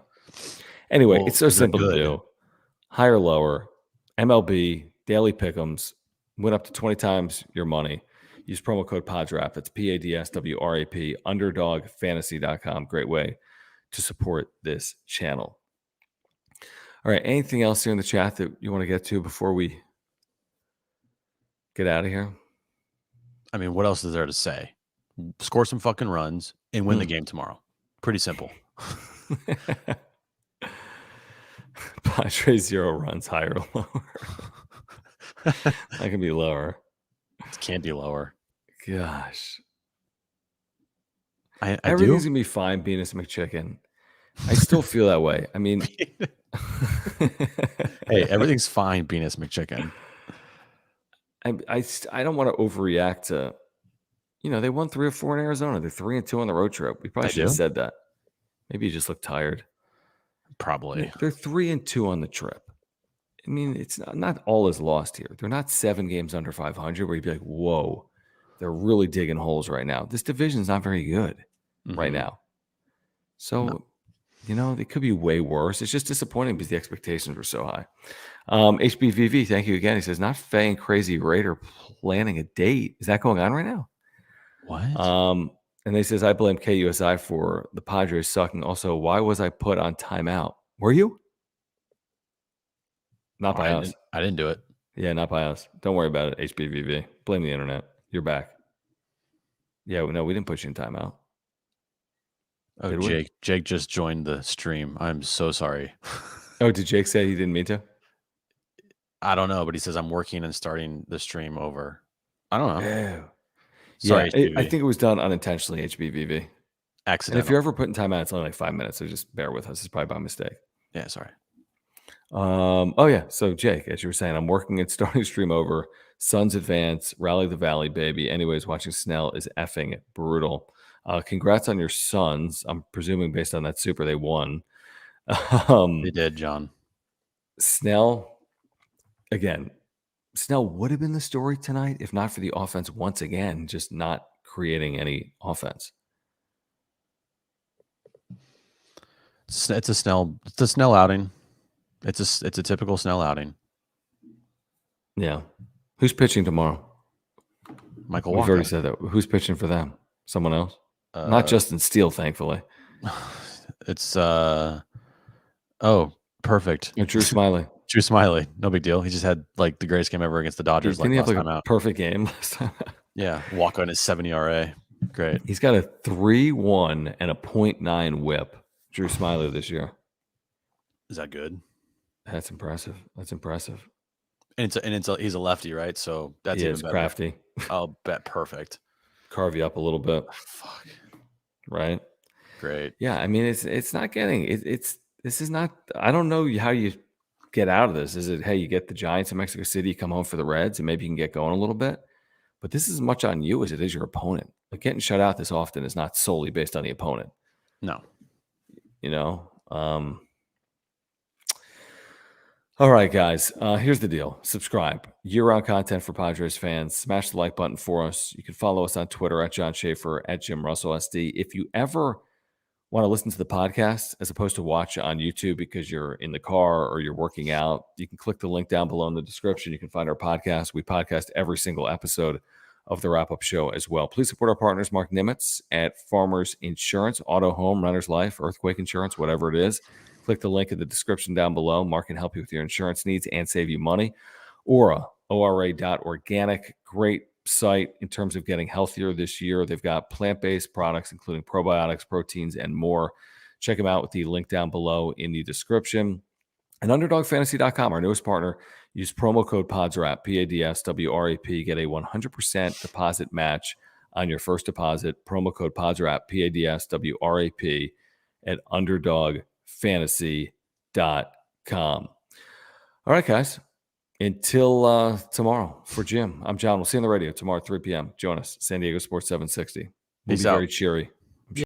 Anyway, Well, it's so simple to good. do. Higher, lower, MLB, daily pick'ems, win up to 20 times your money. Use promo code PODSWRAP. It's PADSWRAP, underdogfantasy.com. Great way to support this channel. All right, anything else here in the chat that you want to get to before we get out of here? I mean, what else is there to say? Score some fucking runs and win the game tomorrow. Pretty simple. Padres 0 runs, higher or lower? That can be lower. It can't be lower. Gosh. I Everything's do. going to be fine, Venus McChicken. I still feel that way. I mean, hey, everything's fine, Venus McChicken. I don't want to overreact to, they won 3 or 4 in Arizona. They're 3-2 on the road trip. We probably should have said that. Maybe you just look tired. Probably. They're 3-2 on the trip. I mean, it's not all is lost here. They're not 7 games under 500 where you'd be like, whoa, they're really digging holes right now. This division's not very good right now. So, they could be way worse. It's just disappointing because the expectations were so high. HBVV, thank you again. He says, not Faye and Crazy Raider planning a date. Is that going on right now? What? And he says, I blame KUSI for the Padres sucking. Also, why was I put on timeout? Were you? Not by us. I didn't do it. Yeah, not by us. Don't worry about it, HBVV. Blame the internet. You're back. Yeah, no, we didn't put you in timeout. Oh, Jake just joined the stream. I'm so sorry. Oh, did Jake say he didn't mean to? I don't know, but he says I'm working and starting the stream over. I don't know. Ew. Sorry, yeah, I think it was done unintentionally, HBVV. Accidental. And if you're ever putting timeout, it's only like 5 minutes, so just bear with us. It's probably by mistake. Yeah, sorry. Oh yeah. So Jake, as you were saying, I'm working and starting stream over. Suns advance, rally the valley, baby. Anyways, watching Snell is effing brutal. Congrats on your Suns. I'm presuming based on that super they won. They did, John. Snell, again, Snell would have been the story tonight if not for the offense once again, just not creating any offense. It's a Snell outing. It's a typical Snell outing. Yeah. Who's pitching tomorrow? Michael We've Walker. already said that. Who's pitching for them? Someone else? Not Justin Steele, thankfully. It's perfect. Drew Smiley. Drew Smiley. No big deal. He just had like the greatest game ever against the Dodgers. Didn't he have last like time a out. perfect game last time? Yeah. Walker in his 7 ERA. Great. He's got a 3.1 and a 0.9 whip. Drew Smyly this year. Is that good? That's impressive. That's impressive. And he's a lefty, right? So that's even it's better. crafty. I'll bet perfect. Carve you up a little bit. Fuck. Right. Great. Yeah, I mean it's not getting this is not. I don't know how you get out of this. Is it, hey, you get the Giants in Mexico City, you come home for the Reds, and maybe you can get going a little bit? But this is as much on you as it is your opponent. Like, getting shut out this often is not solely based on the opponent. No. You know? All right, guys. Here's the deal. Subscribe. Year-round content for Padres fans. Smash the like button for us. You can follow us on Twitter at John Schaefer, at Jim Russell SD. If you ever want to listen to the podcast as opposed to watch on YouTube because you're in the car or you're working out, you can click the link down below in the description. You can find our podcast. We podcast every single episode of the wrap-up show as well. Please support our partners, Mark Nimitz at Farmers Insurance, Auto, Home, Renter's Life, Earthquake Insurance, whatever it is. Click the link in the description down below. Mark can help you with your insurance needs and save you money. Ora, ORA.organic, great site in terms of getting healthier this year. They've got plant-based products, including probiotics, proteins, and more. Check them out with the link down below in the description. And UnderdogFantasy.com, our newest partner, use promo code PODSWRAP, PADSWRAP, get a 100% deposit match on your first deposit. Promo code PODSWRAP, PADSWRAP at UnderdogFantasy.com. All right, guys. Until tomorrow, for Jim, I'm John. We'll see you on the radio tomorrow at 3 p.m. Join us, San Diego Sports 760. We'll be very cheery.